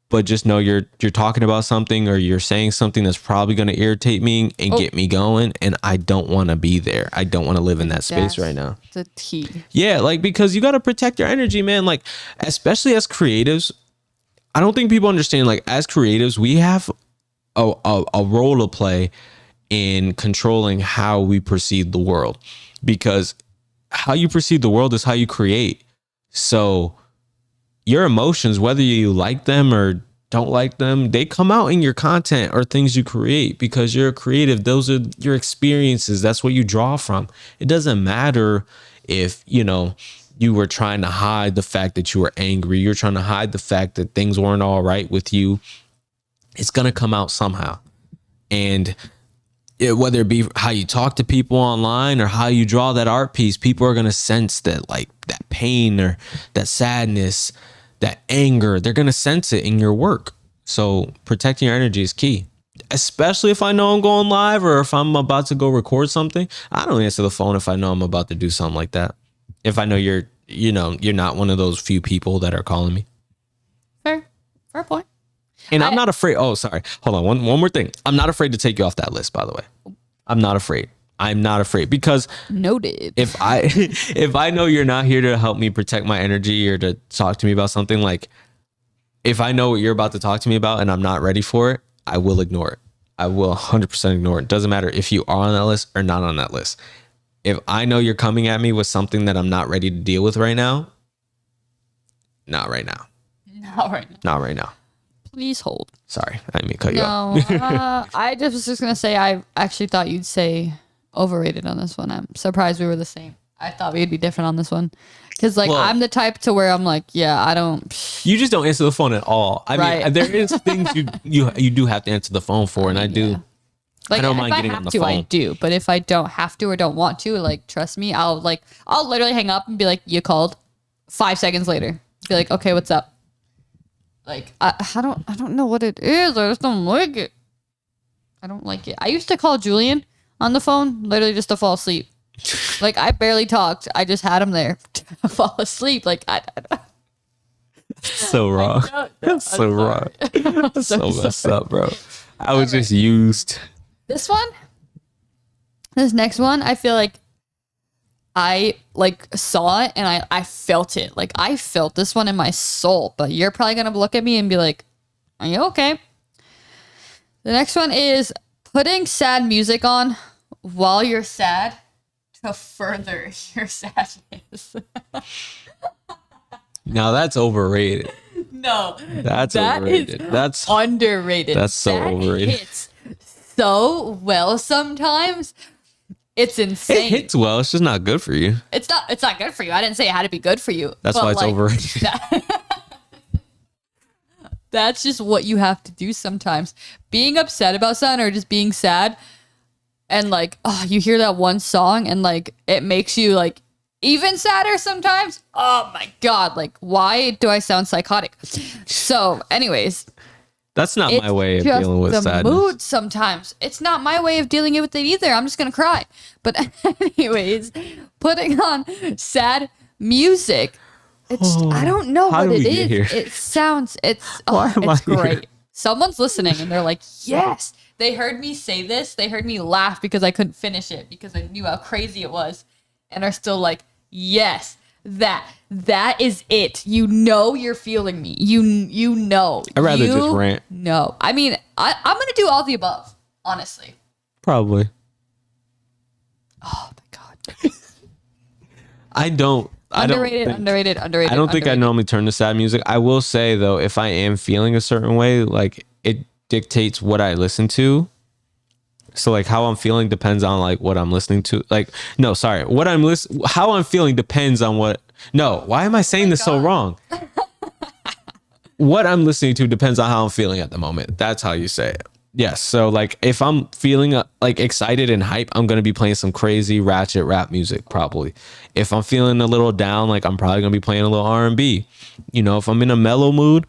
but just know you're talking about something or you're saying something that's probably going to irritate me and get me going. And I don't want to be there. I don't want to live in that space right now. The tea. Yeah, like, because you got to protect your energy, man. Like, especially as creatives, I don't think people understand, like, as creatives, we have a role to play in controlling how we perceive the world, because how you perceive the world is how you create. So your emotions, whether you like them or don't like them, they come out in your content or things you create, because you're a creative. Those are your experiences. That's what you draw from. It doesn't matter if, you were trying to hide the fact that you were angry. You're trying to hide the fact that things weren't all right with you. It's going to come out somehow. And whether it be how you talk to people online or how you draw that art piece, people are going to sense that, like, that pain or that sadness, that anger. They're going to sense it in your work. So protecting your energy is key, especially if I know I'm going live or if I'm about to go record something. I don't answer the phone if I know I'm about to do something like that. If I know you're not one of those few people that are calling me. Fair point. And I'm not afraid. Oh, sorry. Hold on. One more thing. I'm not afraid to take you off that list, by the way. I'm not afraid. Because Noted. if I know you're not here to help me protect my energy or to talk to me about something, like, if I know what you're about to talk to me about and I'm not ready for it, I will ignore it. I will 100% ignore it. Doesn't matter if you are on that list or not on that list. If I know you're coming at me with something that I'm not ready to deal with right now, not right now. Not right now. Not right now. Please hold. Sorry, I didn't mean to cut you off. No, I just was just going to say, I actually thought you'd say overrated on this one. I'm surprised we were the same. I thought we'd be different on this one. Because, like, Well, I'm the type to where I'm like, yeah, I don't. You just don't answer the phone at all. I Right. mean, there is things you do have to answer the phone for, and I do. Like, I don't if mind I getting have on the to, phone. I do. But if I don't have to or don't want to, like, trust me, I'll literally hang up and be like, you called. 5 seconds later, be like, okay, what's up? Like, I don't know what it is. I just don't like it. I don't like it. I used to call Julian on the phone, literally just to fall asleep. Like, I barely talked. I just had him there to fall asleep. Like, So wrong. That's so wrong. That's so messed up, bro. I was just used. This next one, I feel like I like saw it and I felt it. Like, I felt this one in my soul, but you're probably going to look at me and be like, are you okay? The next one is putting sad music on while you're sad to further your sadness. Now that's overrated. No, That's overrated. That's underrated. That's so overrated. Hits so well sometimes. It's insane. It hits well. It's just not good for you. It's not good for you. I didn't say it had to be good for you. That's but, why it's like, overrated. That's just what you have to do sometimes. Being upset about something or just being sad, and like, oh, you hear that one song and like it makes you like even sadder sometimes. Oh my God. Like, why do I sound psychotic? So anyways, That's not my way of just dealing with the sadness. mood sometimes. It's not my way of dealing with it either. I'm just going to cry. But anyways, putting on sad music. I don't know How what did it we get is. here? It sounds, it's Why am I here? great. Someone's listening and they're like, yes. They heard me say this. They heard me laugh because I couldn't finish it because I knew how crazy it was. And are still like, yes, that is it. You know you're feeling me. You know. I'd rather just rant. No. I mean, I'm going to do all the above, honestly. Probably. Oh, my God. Underrated. I don't think I normally turn to sad music. I will say though, if I am feeling a certain way, like it dictates what I listen to. So like how I'm feeling depends on like what I'm listening to. Like, no, sorry. How I'm feeling depends on what. No, why am I saying this so wrong? What I'm listening to depends on how I'm feeling at the moment. That's how you say it. Yes. So like if I'm feeling like excited and hype, I'm going to be playing some crazy ratchet rap music probably. If I'm feeling a little down, like I'm probably going to be playing a little R&B. You know, if I'm in a mellow mood,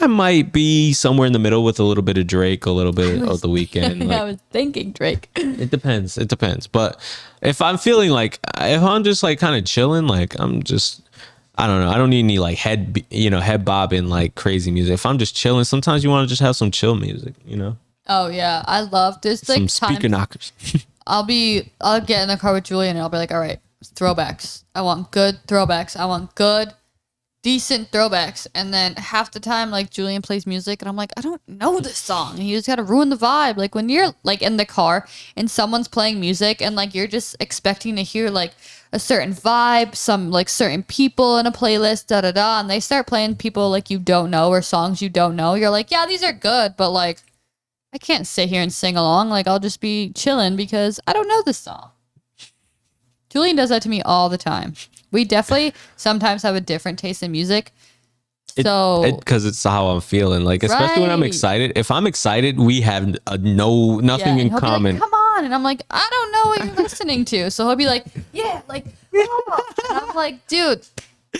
I might be somewhere in the middle with a little bit of Drake, a little bit of The Weeknd. Like, I was thinking Drake. it depends. But if I'm feeling like, if I'm just like kind of chilling, like I'm just, I don't know. I don't need any like head bobbing like crazy music. If I'm just chilling, sometimes you want to just have some chill music, you know? Oh yeah, I love this. Like Some speaker knockers. I'll get in the car with Julian and I'll be like, all right, throwbacks. I want good throwbacks. I want good, decent throwbacks. And then half the time, like Julian plays music and I'm like, I don't know this song. And you just got to ruin the vibe. Like when you're like in the car and someone's playing music and like you're just expecting to hear like a certain vibe, some like certain people in a playlist, da da da. And they start playing people like you don't know or songs you don't know. You're like, yeah, these are good. But like, I can't sit here and sing along. Like, I'll just be chilling because I don't know this song. Julian does that to me all the time. We definitely sometimes have a different taste in music. So, because it's how I'm feeling. Like, especially when I'm Right. excited. If I'm excited, we have nothing and in he'll be like, common. come on. And I'm like, I don't know what you're listening to. So he'll be like, yeah, like, oh. And I'm like, dude,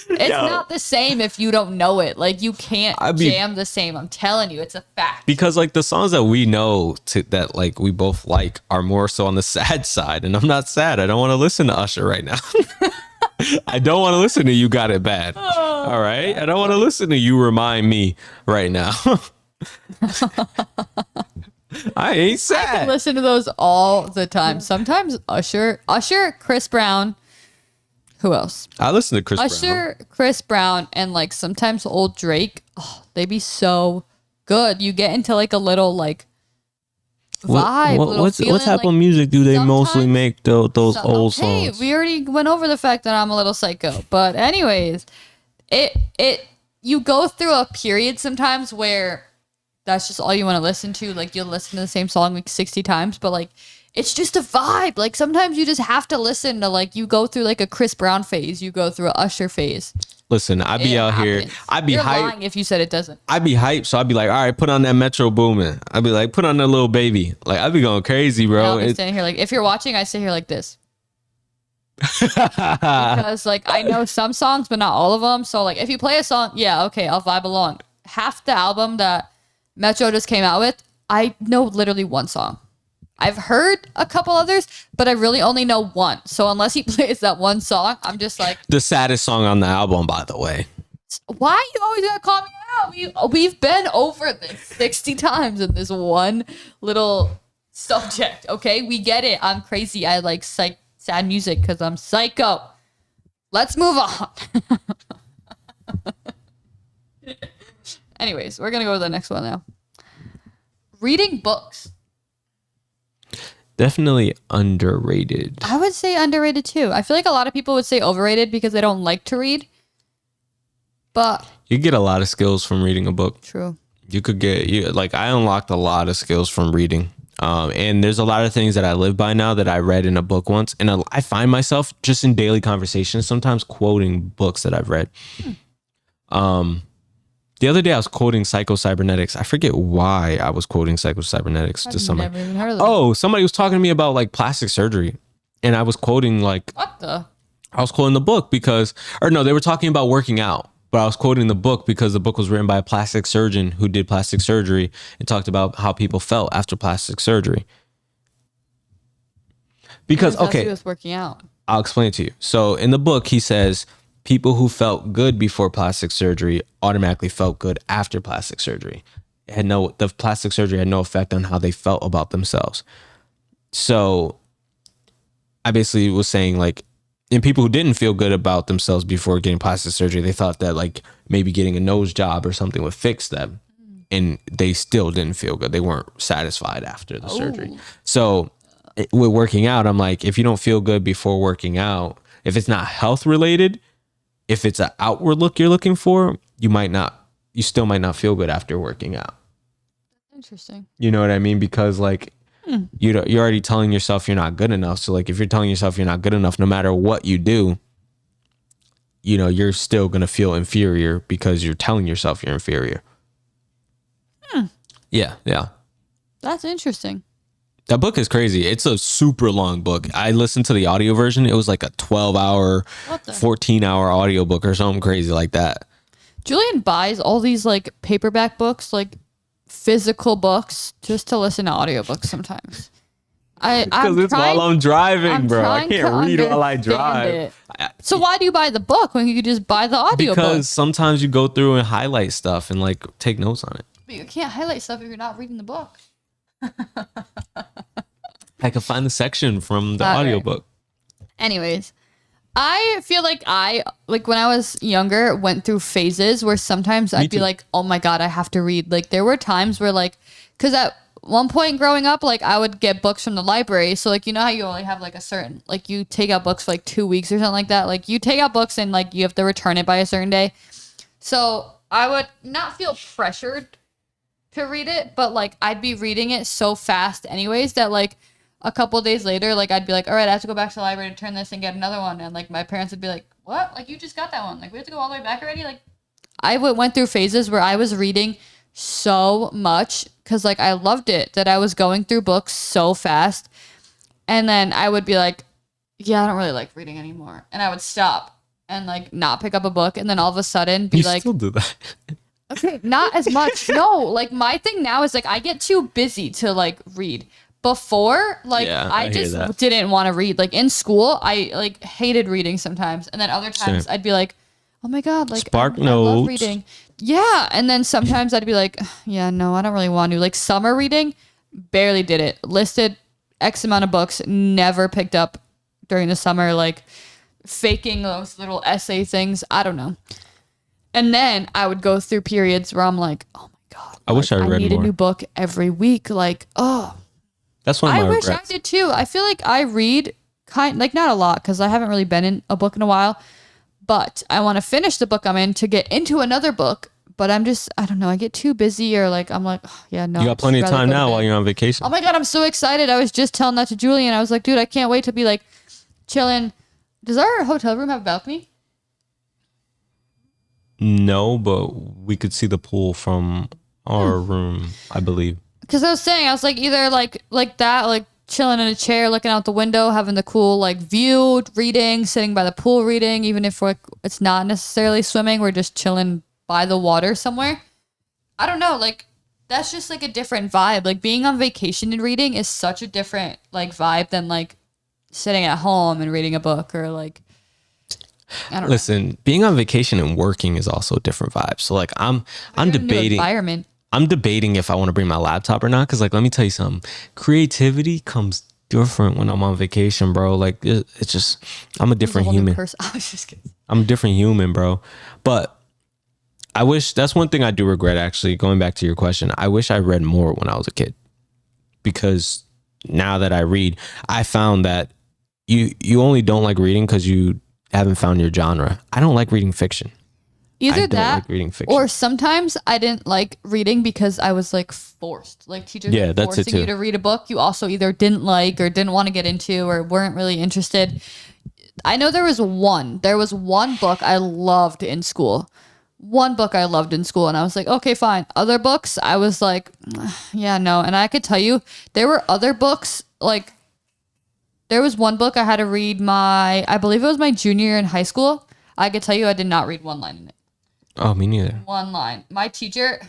it's not the same if you don't know it. Like, you can't jam the same. I'm telling you, it's a fact. Because like the songs that we know that like we both like are more so on the sad side, and I'm not sad. I don't want to listen to Usher right now. I don't want to listen to You Got It Bad. All right, I don't want to listen to You Remind Me right now. I ain't sad. I can listen to those all the time. Sometimes Usher, Chris Brown. Who else? I listen to Chris Brown. Usher, Chris Brown, and like sometimes old Drake. Oh, they be so good. You get into like a little like vibe. What's Apple Music? Do they mostly make those old songs? We already went over the fact that I'm a little psycho, but anyways, you go through a period sometimes where that's just all you want to listen to. Like you'll listen to the same song like 60 times, but like it's just a vibe. Like sometimes you just have to listen to like you go through like a Chris Brown phase, you go through a Usher phase. Listen, I'd be out here. I'd be You're hyped. lying if you said it doesn't. I'd be hyped, so I'd be like, all right, put on that Metro Boomin. I'd be like, put on that Little Baby. Like I'd be going crazy, bro. I'll be standing here like if you're watching, I sit here like this. Because like I know some songs, but not all of them. So like if you play a song, yeah, okay, I'll vibe along. Half the album that Metro just came out with, I know literally one song. I've heard a couple others, but I really only know one. So unless he plays that one song, I'm just like the saddest song on the album, by the way. Why you always gotta call me out? We've been over this 60 times in this one little subject. Okay, we get it. I'm crazy. I like sad music because I'm psycho. Let's move on. Anyways, we're gonna go to the next one now. Reading books. Definitely underrated. I would say underrated too. I feel like a lot of people would say overrated because they don't like to read. But you get a lot of skills from reading a book. True. You could get I unlocked a lot of skills from reading. And there's a lot of things that I live by now that I read in a book once. And I find myself just in daily conversations sometimes quoting books that I've read. The other day I was quoting Psycho-Cybernetics. I forget why I was quoting Psycho-Cybernetics to somebody. Never even heard of them. Oh, somebody was talking to me about like plastic surgery. And I was quoting like... What the? I was quoting the book because... Or no, they were talking about working out. But I was quoting the book because the book was written by a plastic surgeon who did plastic surgery and talked about how people felt after plastic surgery. Because, okay, he was working out. I'll explain it to you. So in the book, he says people who felt good before plastic surgery automatically felt good after plastic surgery. The plastic surgery had no effect on how they felt about themselves. So I basically was saying like, and people who didn't feel good about themselves before getting plastic surgery, they thought that like maybe getting a nose job or something would fix them. And they still didn't feel good. They weren't satisfied after the surgery. So with working out, I'm like, if you don't feel good before working out, if it's not health related, if it's an outward look you're looking for, you still might not feel good after working out. Interesting. You know what I mean? Because like, you're already telling yourself you're not good enough. So like if you're telling yourself you're not good enough, no matter what you do, you're still going to feel inferior because you're telling yourself you're inferior. Yeah. That's interesting. That book is crazy. It's a super long book. I listened to the audio version. It was like a 12-hour, 14-hour audiobook or something crazy like that. Julian buys all these like paperback books, like physical books, just to listen to audiobooks sometimes. Because it's while I'm driving, bro. I can't read while I drive. So why do you buy the book when you could just buy the audiobook? Because sometimes you go through and highlight stuff and like take notes on it. But you can't highlight stuff if you're not reading the book. I can find the section from the audiobook. Anyways, I feel like when I was younger, went through phases where sometimes I'd be like, oh my God, I have to read. Like there were times where like, because at one point growing up, like I would get books from the library. So like, you know how you only have like a certain, like you take out books for like 2 weeks or something like that. Like you take out books and like you have to return it by a certain day. So I would not feel pressured to read it, but like I'd be reading it so fast anyways that like a couple of days later, like I'd be like, all right, I have to go back to the library to turn this and get another one. And like my parents would be like, what? Like you just got that one. Like we have to go all the way back already? Like I went through phases where I was reading so much because like I loved it, that I was going through books so fast. And then I would be like, yeah, I don't really like reading anymore. And I would stop and like not pick up a book. And then all of a sudden be you still do that. Okay, not as much. No, like my thing now is like I get too busy to like read. Before, like I just didn't want to read. Like in school, I like hated reading sometimes, and then other times I'd be like, "Oh my God, like Spark I notes. love reading." Yeah, and then sometimes I'd be like, "Yeah, no, I don't really want to." Like summer reading, barely did it. Listed X amount of books, never picked up during the summer. Like faking those little essay things. I don't know. And then I would go through periods where I'm like, oh my God. I wish I read need more. a new book every week. Like, oh, That's one of my I wish regrets. I did too. I feel like I read not a lot because I haven't really been in a book in a while, but I want to finish the book I'm in to get into another book. But I don't know. I get too busy or like, I'm like, oh, yeah, no. You got plenty of time now while you're on vacation. Oh my God, I'm so excited. I was just telling that to Julian. I was like, dude, I can't wait to be like chilling. Does our hotel room have a balcony? No, but we could see the pool from our room, I believe. Because I was like either like that, like chilling in a chair, looking out the window, having the cool like view, reading, sitting by the pool reading, even if it's not necessarily swimming, we're just chilling by the water somewhere. I don't know, like that's just like a different vibe. Like being on vacation and reading is such a different like vibe than like sitting at home and reading a book or like I don't know. Listen, being on vacation and working is also a different vibe. So like I'm debating environment. I'm debating if I want to bring my laptop or not, because like let me tell you something. Creativity comes different when I'm on vacation, bro. Like it's just I'm a different human. I was just kidding. I'm a different human, bro. But I wish that's one thing I do regret, actually, going back to your question. I wish I read more when I was a kid, because now that I read, I found that you only don't like reading because you haven't found your genre. I don't like reading fiction. Either I don't that like reading fiction. or sometimes I didn't like reading because I was like forced. Like teachers were that's it forcing too. you to read a book you also either didn't like or didn't want to get into or weren't really interested. I know there was one book I loved in school. One book I loved in school and I was like, okay, fine. Other books, I was like, yeah, no. And I could tell you there were other books, like there was one book I had to read I believe it was my junior year in high school. I could tell you I did not read one line in it. Oh, me neither. One line. My teacher,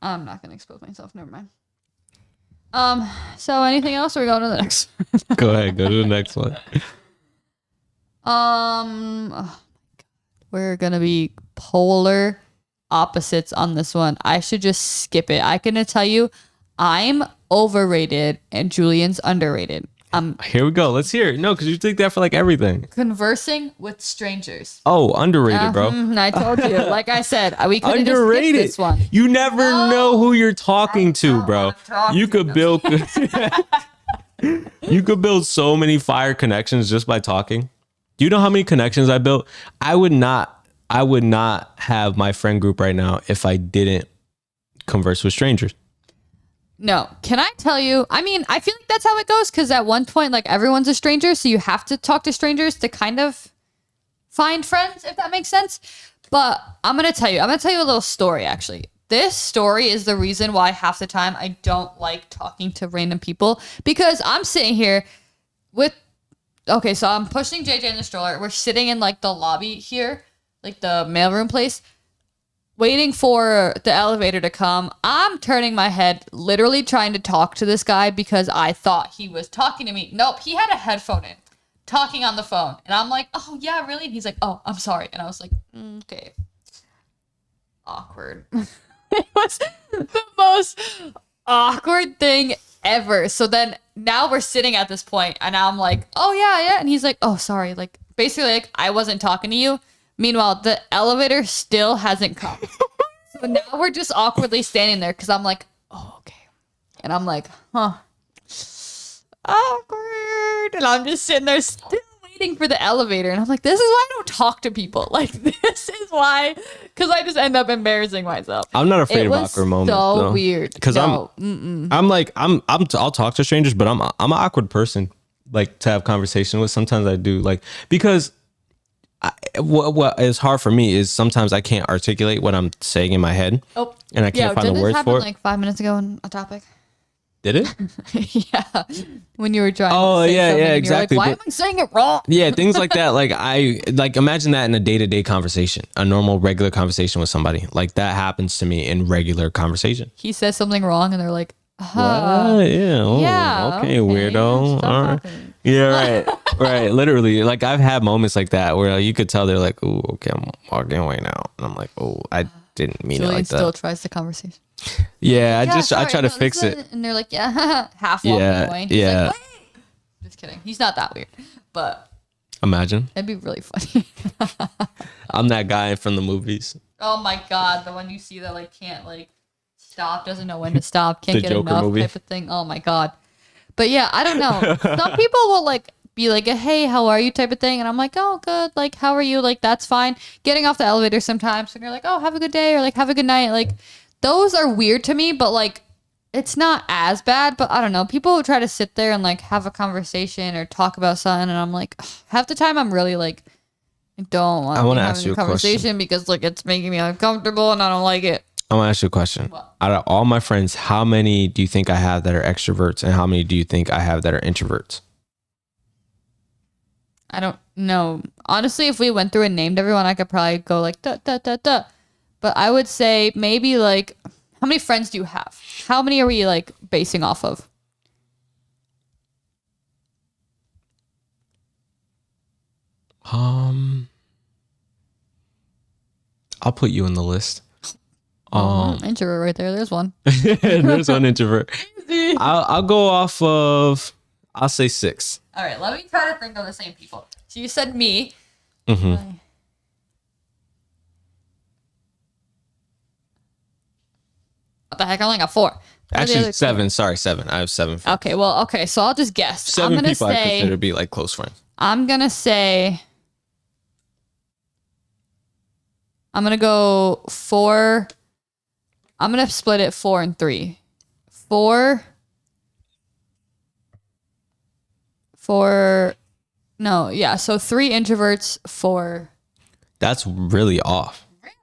I'm not going to expose myself. Never mind. So anything else or we go to the next? Go ahead. Go to the next one. We're going to be polar opposites on this one. I should just skip it. I can tell you I'm overrated and Julian's underrated. Here we go. Let's hear it. No, because you take that for like everything. Conversing with strangers. Oh, underrated, bro. I told you. Like I said, we could have just Underrated. skipped this one. You never know who you're talking to, bro. You could build you could build so many fire connections just by talking. Do you know how many connections I built? I would not have my friend group right now if I didn't converse with strangers. No. Can I tell you? I mean, I feel like that's how it goes because at one point, like everyone's a stranger. So you have to talk to strangers to kind of find friends, if that makes sense. But I'm going to tell you a little story, actually. This story is the reason why half the time I don't like talking to random people because I'm sitting here so I'm pushing JJ in the stroller. We're sitting in like the lobby here, like the mailroom place, waiting for the elevator to come. I'm turning my head, literally trying to talk to this guy because I thought he was talking to me. Nope, he had a headphone in, talking on the phone. And I'm like, oh, yeah, really? And he's like, oh, I'm sorry. And I was like, okay. Awkward. It was the most awkward thing ever. So then now we're sitting at this point and I'm like, oh, yeah. And he's like, oh, sorry. Like, basically, like, I wasn't talking to you. Meanwhile, the elevator still hasn't come. So now we're just awkwardly standing there because I'm like, oh, okay. And I'm like, huh. Awkward. And I'm just sitting there still waiting for the elevator. And I'm like, this is why I don't talk to people. Like, this is why. Because I just end up embarrassing myself. I'm not afraid of awkward moments. So weird. Because I'll talk to strangers, but I'm an awkward person, like, to have conversation with. Sometimes I do, like, because what is hard for me is sometimes I can't articulate what I'm saying in my head. Oh, and I can't find the words for it. Like 5 minutes ago on a topic. Did it? Yeah, when you were trying. Oh, to say yeah, exactly. Like, why am I saying it wrong? Yeah, things like that. Like imagine that in a day-to-day conversation, a normal, regular conversation with somebody. Like that happens to me in regular conversation. He says something wrong, and they're like, what? Yeah. Oh, yeah. Okay, weirdo. All right. Yeah, right. Literally, like I've had moments like that where you could tell they're like, "Oh, okay, I'm walking away now," and I'm like, "Oh, I didn't mean Julian it like that." Still tries the conversation. Yeah, I try to fix it, and they're like, "Yeah," half walking away. And he's like, wait. Just kidding. He's not that weird, but imagine it'd be really funny. I'm that guy from the movies. Oh my god, the one you see that like can't like stop, doesn't know when to stop, can't The get Joker enough movie. type of thing. Oh my God. But yeah, I don't know. Some people will like be like, hey, how are you type of thing. And I'm like, oh, good. Like, how are you? Like, that's fine. Getting off the elevator sometimes and you're like, oh, have a good day or like, have a good night. Like, those are weird to me, but like, it's not as bad. But I don't know. People who try to sit there and like have a conversation or talk about something. And I'm like, half the time I'm really like, I don't want to ask you a a question. conversation because like it's making me uncomfortable and I don't like it. I want to ask you a question. What? Out of all my friends, how many do you think I have that are extroverts, and how many do you think I have that are introverts? I don't know. Honestly, if we went through and named everyone, I could probably go like da da da da. But I would say maybe like, how many friends do you have? How many are we like basing off of? I'll put you in the list. Introvert right there. There's one. There's one introvert. I'll go off of, I'll say 6. All right, let me try to think of the same people. So you said me. Mm-hmm. What the heck? I only got 4. What are the Actually, other 7. Sorry, 7. I have 7 friends. Okay, well, okay. So I'll just guess. 7 I'm gonna people I say. consider to be like close friends. I'm gonna say. I'm gonna go 4. I'm gonna split it 4 and 3. 4. 4. No, yeah. So 3 introverts, 4. That's really off. Really?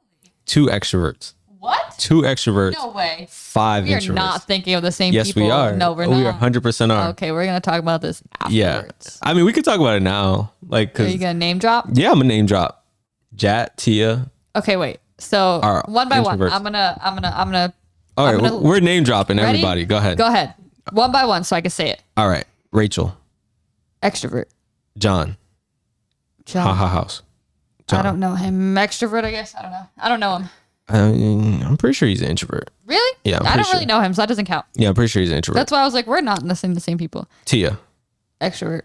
2 extroverts. What? 2 extroverts. No way. 5 We are introverts. not thinking of the same Yes, people. we are. No, we're not. We are 100% are. Okay, we're gonna talk about this Yeah. afterwards. I mean, we could talk about it now. Like, Are cause you gonna name drop? yeah, I'm a name drop. Jat, Tia. Okay, wait. So Are one by one, introverts. I'm gonna. All right, gonna- we're name dropping Ready? everybody. Go ahead. Go ahead. One by one, so I can say it. All right, Rachel, Extrovert. John, John. Haha House. John. I don't know him. Extrovert, I guess. I don't know. I don't know him. I'm pretty sure he's an introvert. Really? Yeah, I'm I pretty don't really know him, so that doesn't count. Yeah, I'm pretty sure he's an introvert. That's why I was like, we're not listening to the same people. Tia, Extrovert.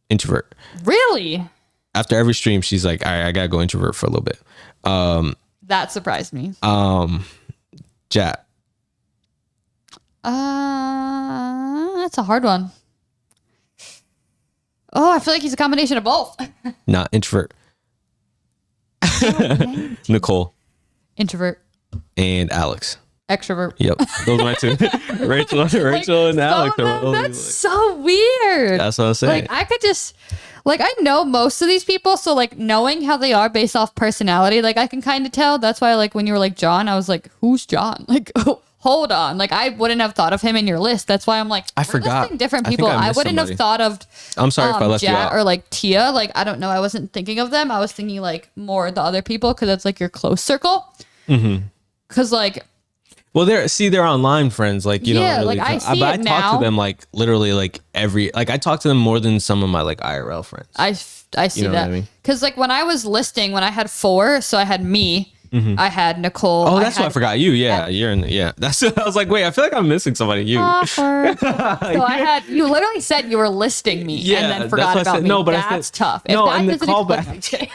introvert. Really? After every stream, she's like, all right, I gotta go introvert for a little bit. That surprised me. Jat, That's a hard one. Oh, I feel like he's a combination of both. not introvert. Nicole Introvert. and Alex. Extrovert. Yep, those are my 2. Rachel and Alex. That's so weird. That's what I'm saying. Like I could just like I know most of these people, so like knowing how they are based off personality, like I can kind of tell. That's why like when you were like John, I was like, who's John? Like hold on. Like I wouldn't have thought of him in your list. That's why I'm like I we're forgot. listing different I think people. I I missed wouldn't somebody. have thought of I'm sorry if I left you Jat out. or like Tia. Like I don't know. I wasn't thinking of them. I was thinking like more the other people because it's like your close circle. Because like Well, they're online friends. Like, you Yeah, don't really like, I talk- see but I it talk now. to them like literally like I talk to them more than some of my like IRL friends. I see know what that I mean? because like when I was listing, when I had 4, so I had me, I had Nicole. Oh, that's why I had forgot you. Yeah, you're in. Yeah, that's. I was like, wait, I feel like I'm missing somebody. You. Awkward. So I had you literally said you were listing me Yeah, and then that's forgot what I about said. me. No, but I said- that's tough. no, that and the doesn't explain- callback. I'm just kidding.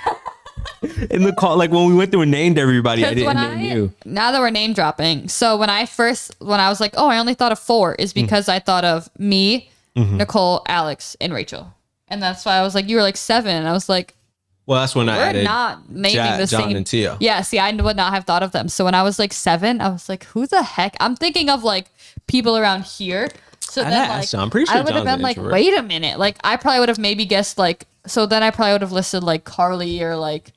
In the call, like when we went through and named everybody, I 'Cause when didn't name you. now that we're name dropping, so when I was like, oh, I only thought of 4, is because I thought of me, Nicole, Alex, and Rachel, and that's why I was like, you were like 7, and I was like, Well, that's when I we're added not naming Jat, the John, same. and Tia. Yeah, see, I would not have thought of them. So when I was like 7, I was like, who the heck? I'm thinking of like people around here. So I'd then ask like John. I'm pretty sure I would have John's been an like, introvert. wait a minute. Like I probably would have maybe guessed like, so then I probably would have listed like Carly or like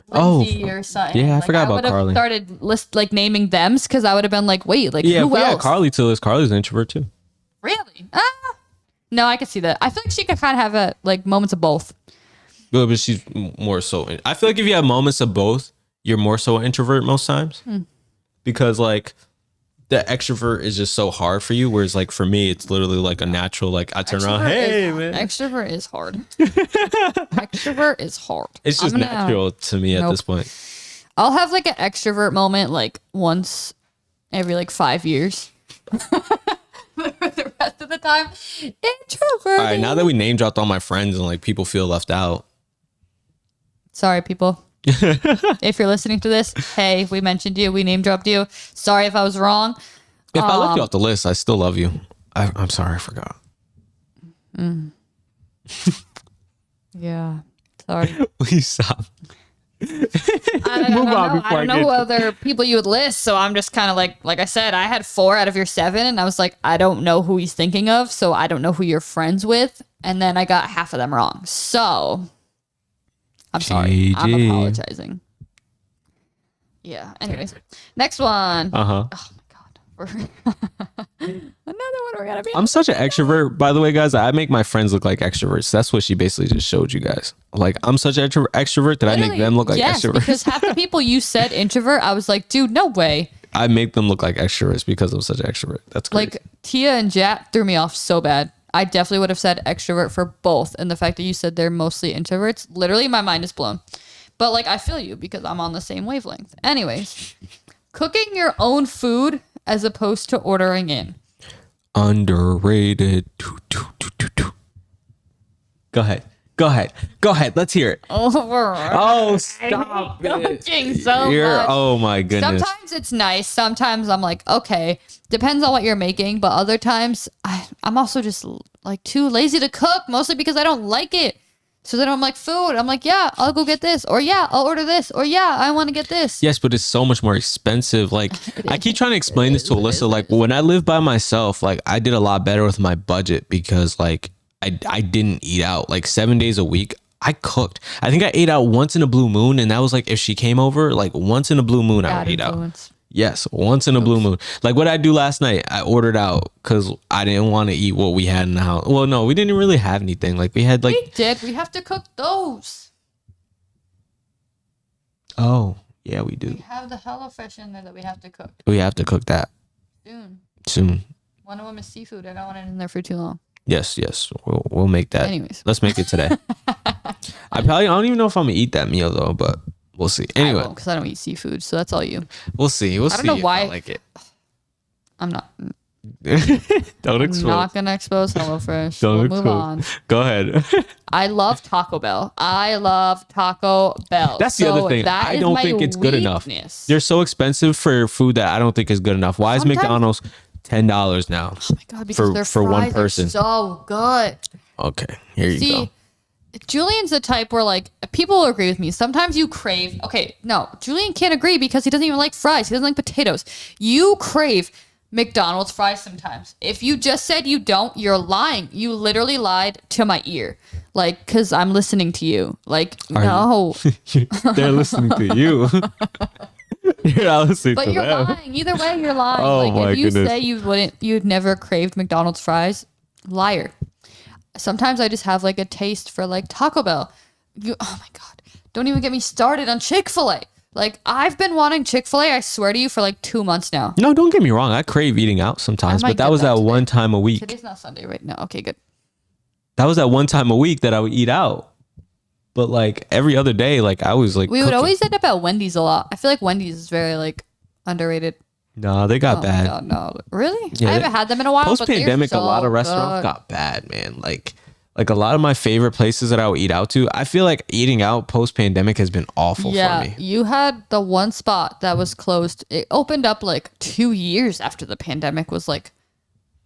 Lindsay or something. yeah, I Like, forgot about would have Carly. started naming thems because I would have been like, wait, like Yeah, who if we had else? Carly to list, Carly's an introvert too. Really? No, I could see that. I feel like she could kind of have a like moments of both. But she's more so. I feel like if you have moments of both, you're more so an introvert most times. Because like the extrovert is just so hard for you. Whereas like for me, it's literally like a natural, like I turn around, hey man. Extrovert is hard. Extrovert is hard. It's just I'm gonna- natural to me at Nope. this point. I'll have like an extrovert moment like once every like 5 years. The rest of the time, introvert. All right, now that we name dropped all my friends and like people feel left out. Sorry, people. If you're listening to this, hey, we mentioned you. We name dropped you. Sorry if I was wrong. If I left you off the list, I still love you. I'm sorry, I forgot. Yeah. Sorry. Please stop. I don't know who other people you would list, so I'm just kind of like I said, I had 4 out of your 7, and I was like, I don't know who he's thinking of, so I don't know who you're friends with, and then I got half of them wrong. So I'm sorry. I'm apologizing. Yeah. Anyways, next one. Uh-huh. Oh my god. Another one we're gonna be. I'm such an extrovert, by the way, guys. I make my friends look like extroverts. That's what she basically just showed you guys. Like, I'm such an extrovert that I make them look like extroverts. Because half the people you said introvert, I was like, dude, no way. I make them look like extroverts because I'm such an extrovert. That's crazy. Like, Tia and Jat threw me off so bad. I definitely would have said extrovert for both. And the fact that you said they're mostly introverts, literally my mind is blown. But like, I feel you because I'm on the same wavelength. Anyways, cooking your own food as opposed to ordering in. Underrated. Go ahead. Let's hear it. Overrated. Oh, stop it. Cooking so much. Oh my goodness. Sometimes it's nice. Sometimes I'm like, okay, depends on what you're making. But other times I'm also just like too lazy to cook, mostly because I don't like it. So then I'm like, food. I'm like, yeah, I'll go get this. Or yeah, I'll order this. Or yeah, I want to get this. Yes, but it's so much more expensive. Like, I keep trying to explain this to Alyssa. Like, when I lived by myself, like, I did a lot better with my budget because, like, I didn't eat out. Like, 7 days a week, I cooked. I think I ate out once in a blue moon. And that was, like, if she came over, like, once in a blue moon, I would eat out. Yes, once in a blue moon. Like what I do last night, I ordered out because I didn't want to eat what we had in the house. Well, no, we didn't really have anything. Like we had like... We did. We have to cook those. Oh, yeah, we do. We have the HelloFresh in there that we have to cook. We have to cook that. Soon. One of them is seafood. I don't want it in there for too long. Yes. We'll make that. Anyways. Let's make it today. I don't even know if I'm going to eat that meal though, but... We'll see. Anyway, because I don't eat seafood, so that's all you. We'll see. I don't know why I like it. I'm not. Don't expose. I'm not gonna expose HelloFresh. Don't move on. Go ahead. I love Taco Bell. That's the other thing. I don't think it's good enough. They're so expensive for food that I don't think is good enough. Why is McDonald's $10 now? Oh my god! Because their for one person. So good. Okay, here you go. Julian's the type where, like, people will agree with me. Sometimes you crave... Okay, no. Julian can't agree because he doesn't even like fries. He doesn't like potatoes. You crave McDonald's fries sometimes. If you just said you don't, you're lying. You literally lied to my ear. Like, because I'm listening to you. Like, no. They're listening to you. You're not listening to them. But you're lying. Either way, you're lying. Oh, like, my if you goodness. say you'd never craved McDonald's fries, liar. Sometimes I just have like a taste for like Taco Bell. Oh my god! Don't even get me started on Chick-fil-A. Like I've been wanting Chick-fil-A. I swear to you for like 2 months now. No, don't get me wrong. I crave eating out sometimes, but that was that one time a week. Today's not Sunday right now. Okay, good. That was that one time a week that I would eat out. But like every other day, like I was like we would always end up at Wendy's a lot. I feel like Wendy's is very like underrated. No, they got bad. God, no, really? Yeah, I haven't had them in a while. Post pandemic, so a lot of restaurants got bad, man. Like a lot of my favorite places that I would eat out to. I feel like eating out post pandemic has been awful for me. You had the one spot that was closed. It opened up like 2 years after the pandemic was like,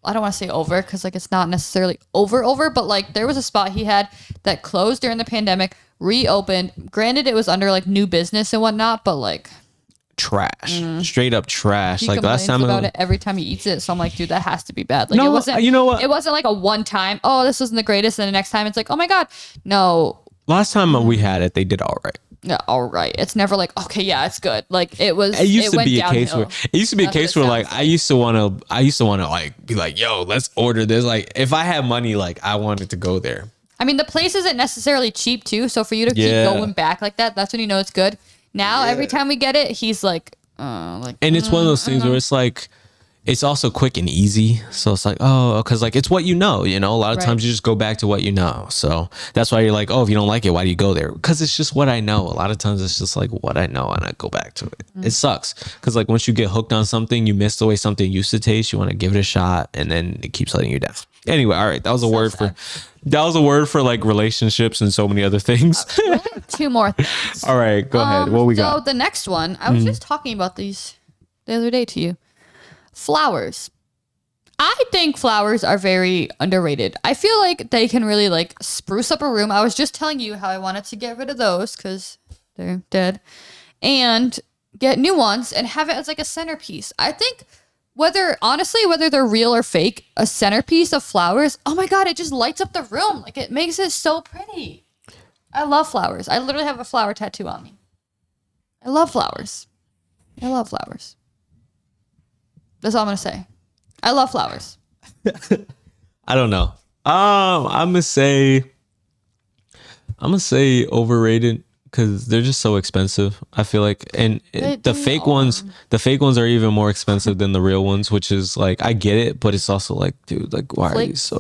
I don't want to say over because like it's not necessarily over, but like there was a spot he had that closed during the pandemic, reopened. Granted, it was under like new business and whatnot, but like. Trash, straight up trash. He like last time about it every time he eats it, so I'm like, dude, that has to be bad. Like, no, it wasn't. You know what? It wasn't like a one time. Oh, this wasn't the greatest, and the next time it's like, oh my god, no. Last time we had it, they did all right. Yeah, all right. It's never like, okay, yeah, it's good. Like it was. It used to be a case where like I used to want to like be like, yo, let's order this. Like if I had money, like I wanted to go there. I mean, the place isn't necessarily cheap too, so for you to keep going back like that, that's when you know it's good. Now every time we get it, he's like, and it's one of those things where it's like, it's also quick and easy. So it's like, oh, because like it's what you know, a lot of Right. times you just go back to what you know. So that's why you're like, oh, if you don't like it, why do you go there? Because it's just what I know. A lot of times it's just like what I know and I go back to it. It sucks because like once you get hooked on something, you miss the way something used to taste. You want to give it a shot and then it keeps letting you down. Anyway, all right, that was a word for like relationships and so many other things. Really? 2 more things. All right, go ahead. What we got? So the next one, I was just talking about these the other day to you. Flowers. I think flowers are very underrated. I feel like they can really like spruce up a room. I was just telling you how I wanted to get rid of those because they're dead and get new ones and have it as like a centerpiece. I think whether they're real or fake, a centerpiece of flowers, oh my God, it just lights up the room. Like it makes it so pretty. I love flowers. I literally have a flower tattoo on me. I love flowers. I love flowers. That's all I'm going to say. I love flowers. I don't know. I'm gonna say overrated because they're just so expensive. I feel like, and the fake ones are even more expensive than the real ones, which is like I get it, but it's also like, dude, like why are these so?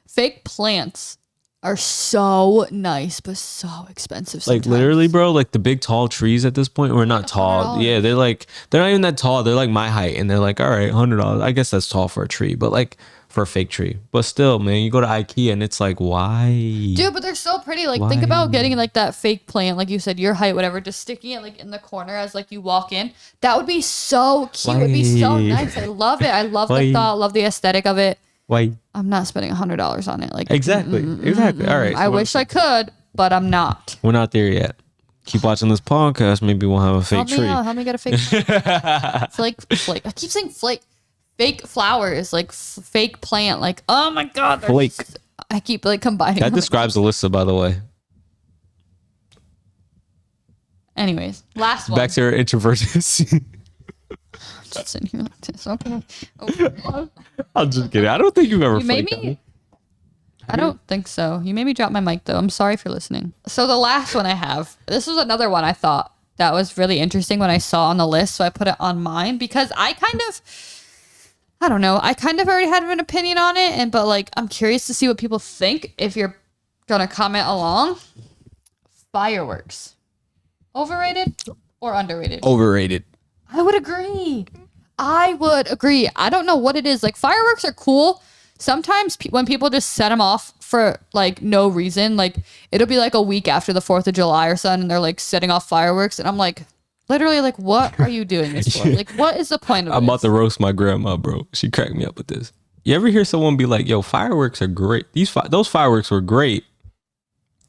Fake plants are so nice, but so expensive. Sometimes. Like literally, bro, like the big tall trees at this point, or not tall. Yeah, they're not even that tall. They're like my height, and they're like, all right, $100. I guess that's tall for a tree, but like for a fake tree. But still, man, you go to IKEA and it's like, why? Dude, but they're so pretty. Like think about getting like that fake plant, like you said, your height, whatever, just sticking it like in the corner as like you walk in. That would be so cute. It would be so nice. I love it. I love the thought, love the aesthetic of it. Why? I'm not spending $100 on it. Like exactly. All right. So I wish I could, but I'm not. We're not there yet. Keep watching this podcast. Maybe we'll have a fake tree. Help me get a fake tree. Flake. I keep saying flake. Fake flowers, like fake plant. Like, oh my God. Flake. I keep like combining. That describes Alyssa, by the way. Anyways, last one. Back to her introvertness. Just sitting here like this. Okay. I'm just kidding. I don't think you've ever flaked on me. I don't think so. You made me drop my mic though. I'm sorry for listening. So the last one I have, this was another one I thought that was really interesting when I saw on the list. So I put it on mine because I kind of already had an opinion on it. But like, I'm curious to see what people think if you're going to comment along. Fireworks. Overrated or underrated? Overrated. I would agree. I don't know what it is. Like fireworks are cool. Sometimes when people just set them off for like no reason, like it'll be like a week after the 4th of July or something and they're like setting off fireworks. And I'm like, literally like, what are you doing this for? Like, what is the point of I'm this? about to roast my grandma, bro. She cracked me up with this. You ever hear someone be like, yo, fireworks are great. Those fireworks were great.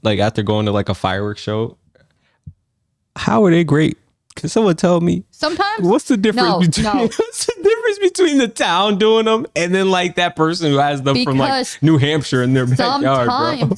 Like after going to like a fireworks show. How are they great? Can someone tell me? Sometimes. What's the difference between the town doing them and then like that person who has them from like New Hampshire in their backyard, bro?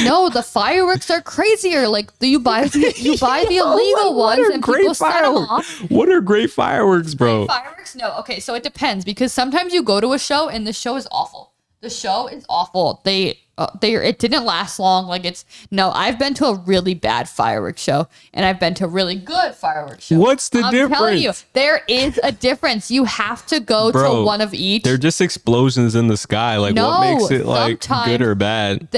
No, the fireworks are crazier. Like you buy the illegal ones and people set them off. What are great fireworks, bro? Great fireworks? No. Okay, so it depends because sometimes you go to a show and the show is awful. The show is awful. It didn't last long. I've been to a really bad fireworks show and I've been to a really good fireworks show. What's the difference? I'm telling you, there is a difference. You have to go to one of each. They're just explosions in the sky. Like what makes it like good or bad?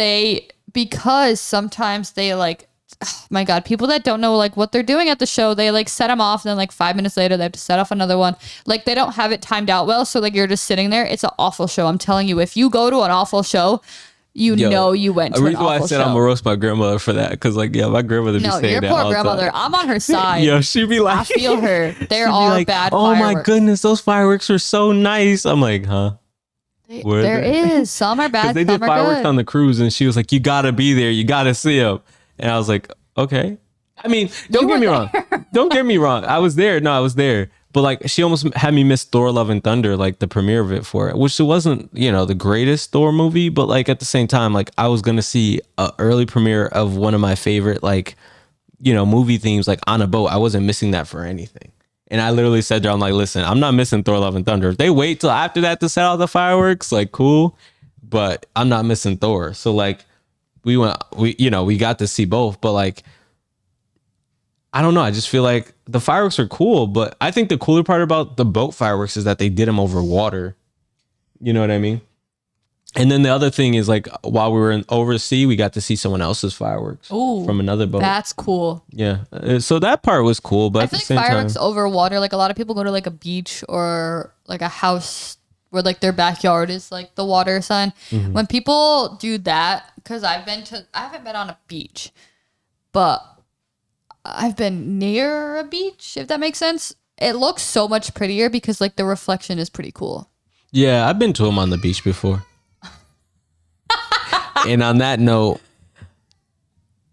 Because sometimes they like, oh my God, people that don't know like what they're doing at the show, they like set them off and then like 5 minutes later they have to set off another one. Like they don't have it timed out well. So like you're just sitting there. It's an awful show. I'm telling you, if you go to an awful show, you went to an awful show. The reason why I said I'm gonna roast my grandmother for that, because like, yeah, my grandmother be saying that all the time. No, your poor grandmother. I'm on her side. Yo, she be like, I feel her. There are like, bad fireworks. Oh my goodness, those fireworks are so nice. I'm like, huh? There is. Some are bad. They did fireworks on the cruise, and she was like, you gotta be there. You gotta see them. And I was like, okay. I mean, don't get me wrong. Don't get me wrong. I was there. No, I was there. But like, she almost had me miss Thor: Love and Thunder, like the premiere of it for it, which it wasn't, the greatest Thor movie. But like at the same time, like I was gonna see an early premiere of one of my favorite movie themes, like on a boat. I wasn't missing that for anything. And I literally said there, I'm like, listen, I'm not missing Thor: Love and Thunder. If they wait till after that to set out the fireworks, like cool, but I'm not missing Thor. So like we got to see both, but like I don't know. I just feel like the fireworks are cool, but I think the cooler part about the boat fireworks is that they did them over water. You know what I mean? And then the other thing is like while we were in overseas, we got to see someone else's fireworks from another boat. That's cool. Yeah. So that part was cool, but I at the feel same like fireworks time, over water, like a lot of people go to like a beach or like a house where like their backyard is like the water sign. Mm-hmm. When people do that, because I haven't been on a beach, but I've been near a beach, if that makes sense. It looks so much prettier because like the reflection is pretty cool. yeah, I've been to them on the beach before. And on that note,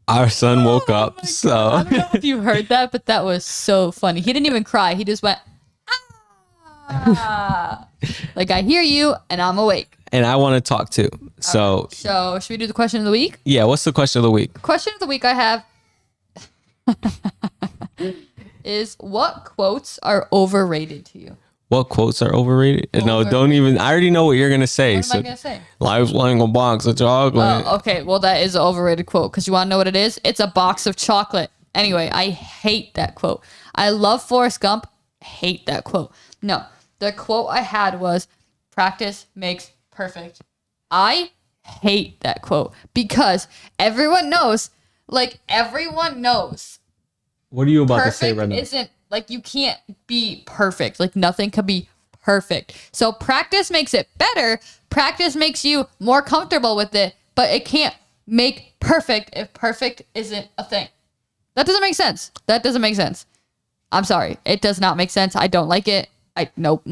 our son woke up. So I don't know if you heard that, but that was so funny. He didn't even cry. He just went, ah. Like, I hear you and I'm awake. and I want to talk too. So So should we do the question of the week? yeah, what's the question of the week? Question of the week I have is, what quotes are overrated to you? What quotes are overrated? No, don't even. I already know what you're gonna say. What am I going to say? Life's like a box of chocolate. Oh, okay. Well, that is an overrated quote because you want to know what it is? It's a box of chocolate. Anyway, I hate that quote. I love Forrest Gump. Hate that quote. No, the quote I had was, practice makes perfect. I hate that quote because everyone knows, What are you about to say perfect right now? isn't, like, you can't be perfect. Like, nothing could be perfect. So practice makes it better. Practice makes you more comfortable with it, but it can't make perfect if perfect isn't a thing. That doesn't make sense. That doesn't make sense. I'm sorry. It does not make sense. I don't like it. Nope.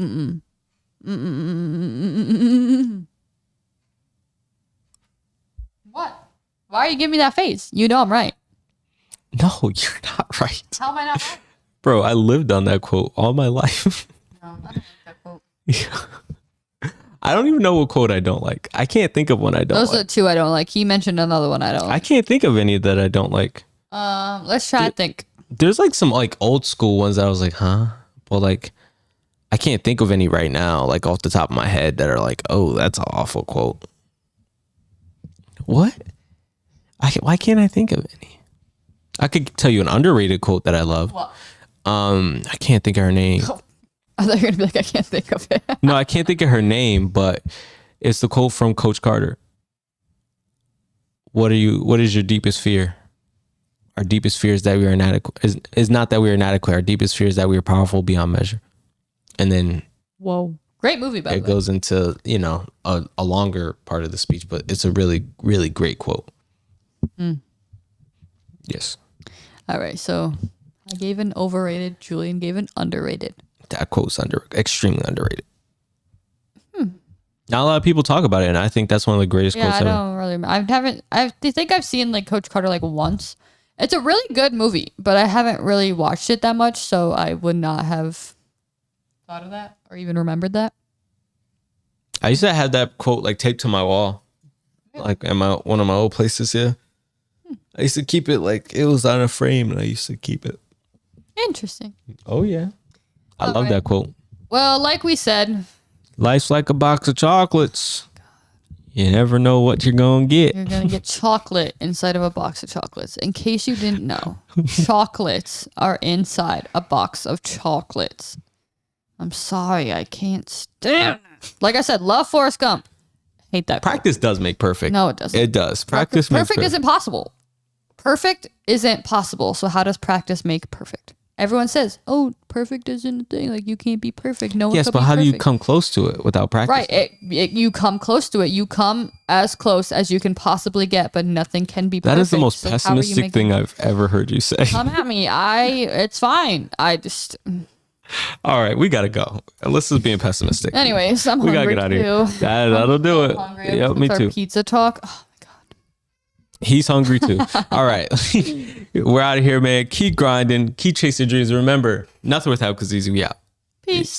What? Why are you giving me that face? You know I'm right. No, you're not right, How am I not right? bro. I lived on that quote all my life. No, I don't like that quote. I don't even know what quote I don't like. I can't think of one I don't Those are like. the two I don't like. He mentioned another one I don't I like. can't think of any that I don't like. Let's try to think. There's like some like old school ones that I was like, huh? But like, I can't think of any right now, like off the top of my head that are like, oh, that's an awful quote. What? Why can't I think of any? I could tell you an underrated quote that I love. What? I can't think of her name. I thought you were gonna be like, I can't think of it. No, I can't think of her name, but it's the quote from Coach Carter. What is your deepest fear? Our deepest fear is that we are inadequate. Is not that we are inadequate. Our deepest fear is that we are powerful beyond measure. And then Whoa. Great movie, by the it way. goes into, a longer part of the speech, but it's a really, really great quote. Yes. All right, so I gave an overrated. Julian gave an underrated. That quote's extremely underrated. Not a lot of people talk about it, and I think that's one of the greatest Yeah, quotes I ever. don't really. I think I've seen like Coach Carter like once. It's a really good movie, but I haven't really watched it that much, so I would not have thought of that or even remembered that. I used to have that quote like taped to my wall, like at one of my old places here. I used to keep it like it was on a frame, and I used to keep it. Interesting. Oh yeah, I love right. that quote. Well, like we said, Life's like a box of chocolates. You never know what you're gonna get. you're gonna get chocolate inside of a box of chocolates. In case you didn't know, chocolates are inside a box of chocolates. I'm sorry, I can't stand it. Like I said, love Forrest Gump. Hate that quote. Practice does make perfect. No, it doesn't. It does. Practice makes Perfect isn't possible. Perfect isn't possible. So how does practice make perfect? Everyone says, "Oh, perfect isn't a thing. Like you can't be perfect." No one. Yes, can but be how do you perfect. come close to it without practice? Right, you come close to it. You come as close as you can possibly get, but nothing can be perfect. That is the most So how are you pessimistic making- thing I've ever heard you say. Come at me. It's fine. I just. All right, we gotta go. Alyssa's being pessimistic. Anyways, I'm we hungry gotta get out of here. too. That'll do it. Hungry. Yep, me With our too. Pizza talk. Oh my god. He's hungry too. All right, we're out of here, man. Keep grinding. Keep chasing dreams. Remember, nothing without because easy. We out. Peace.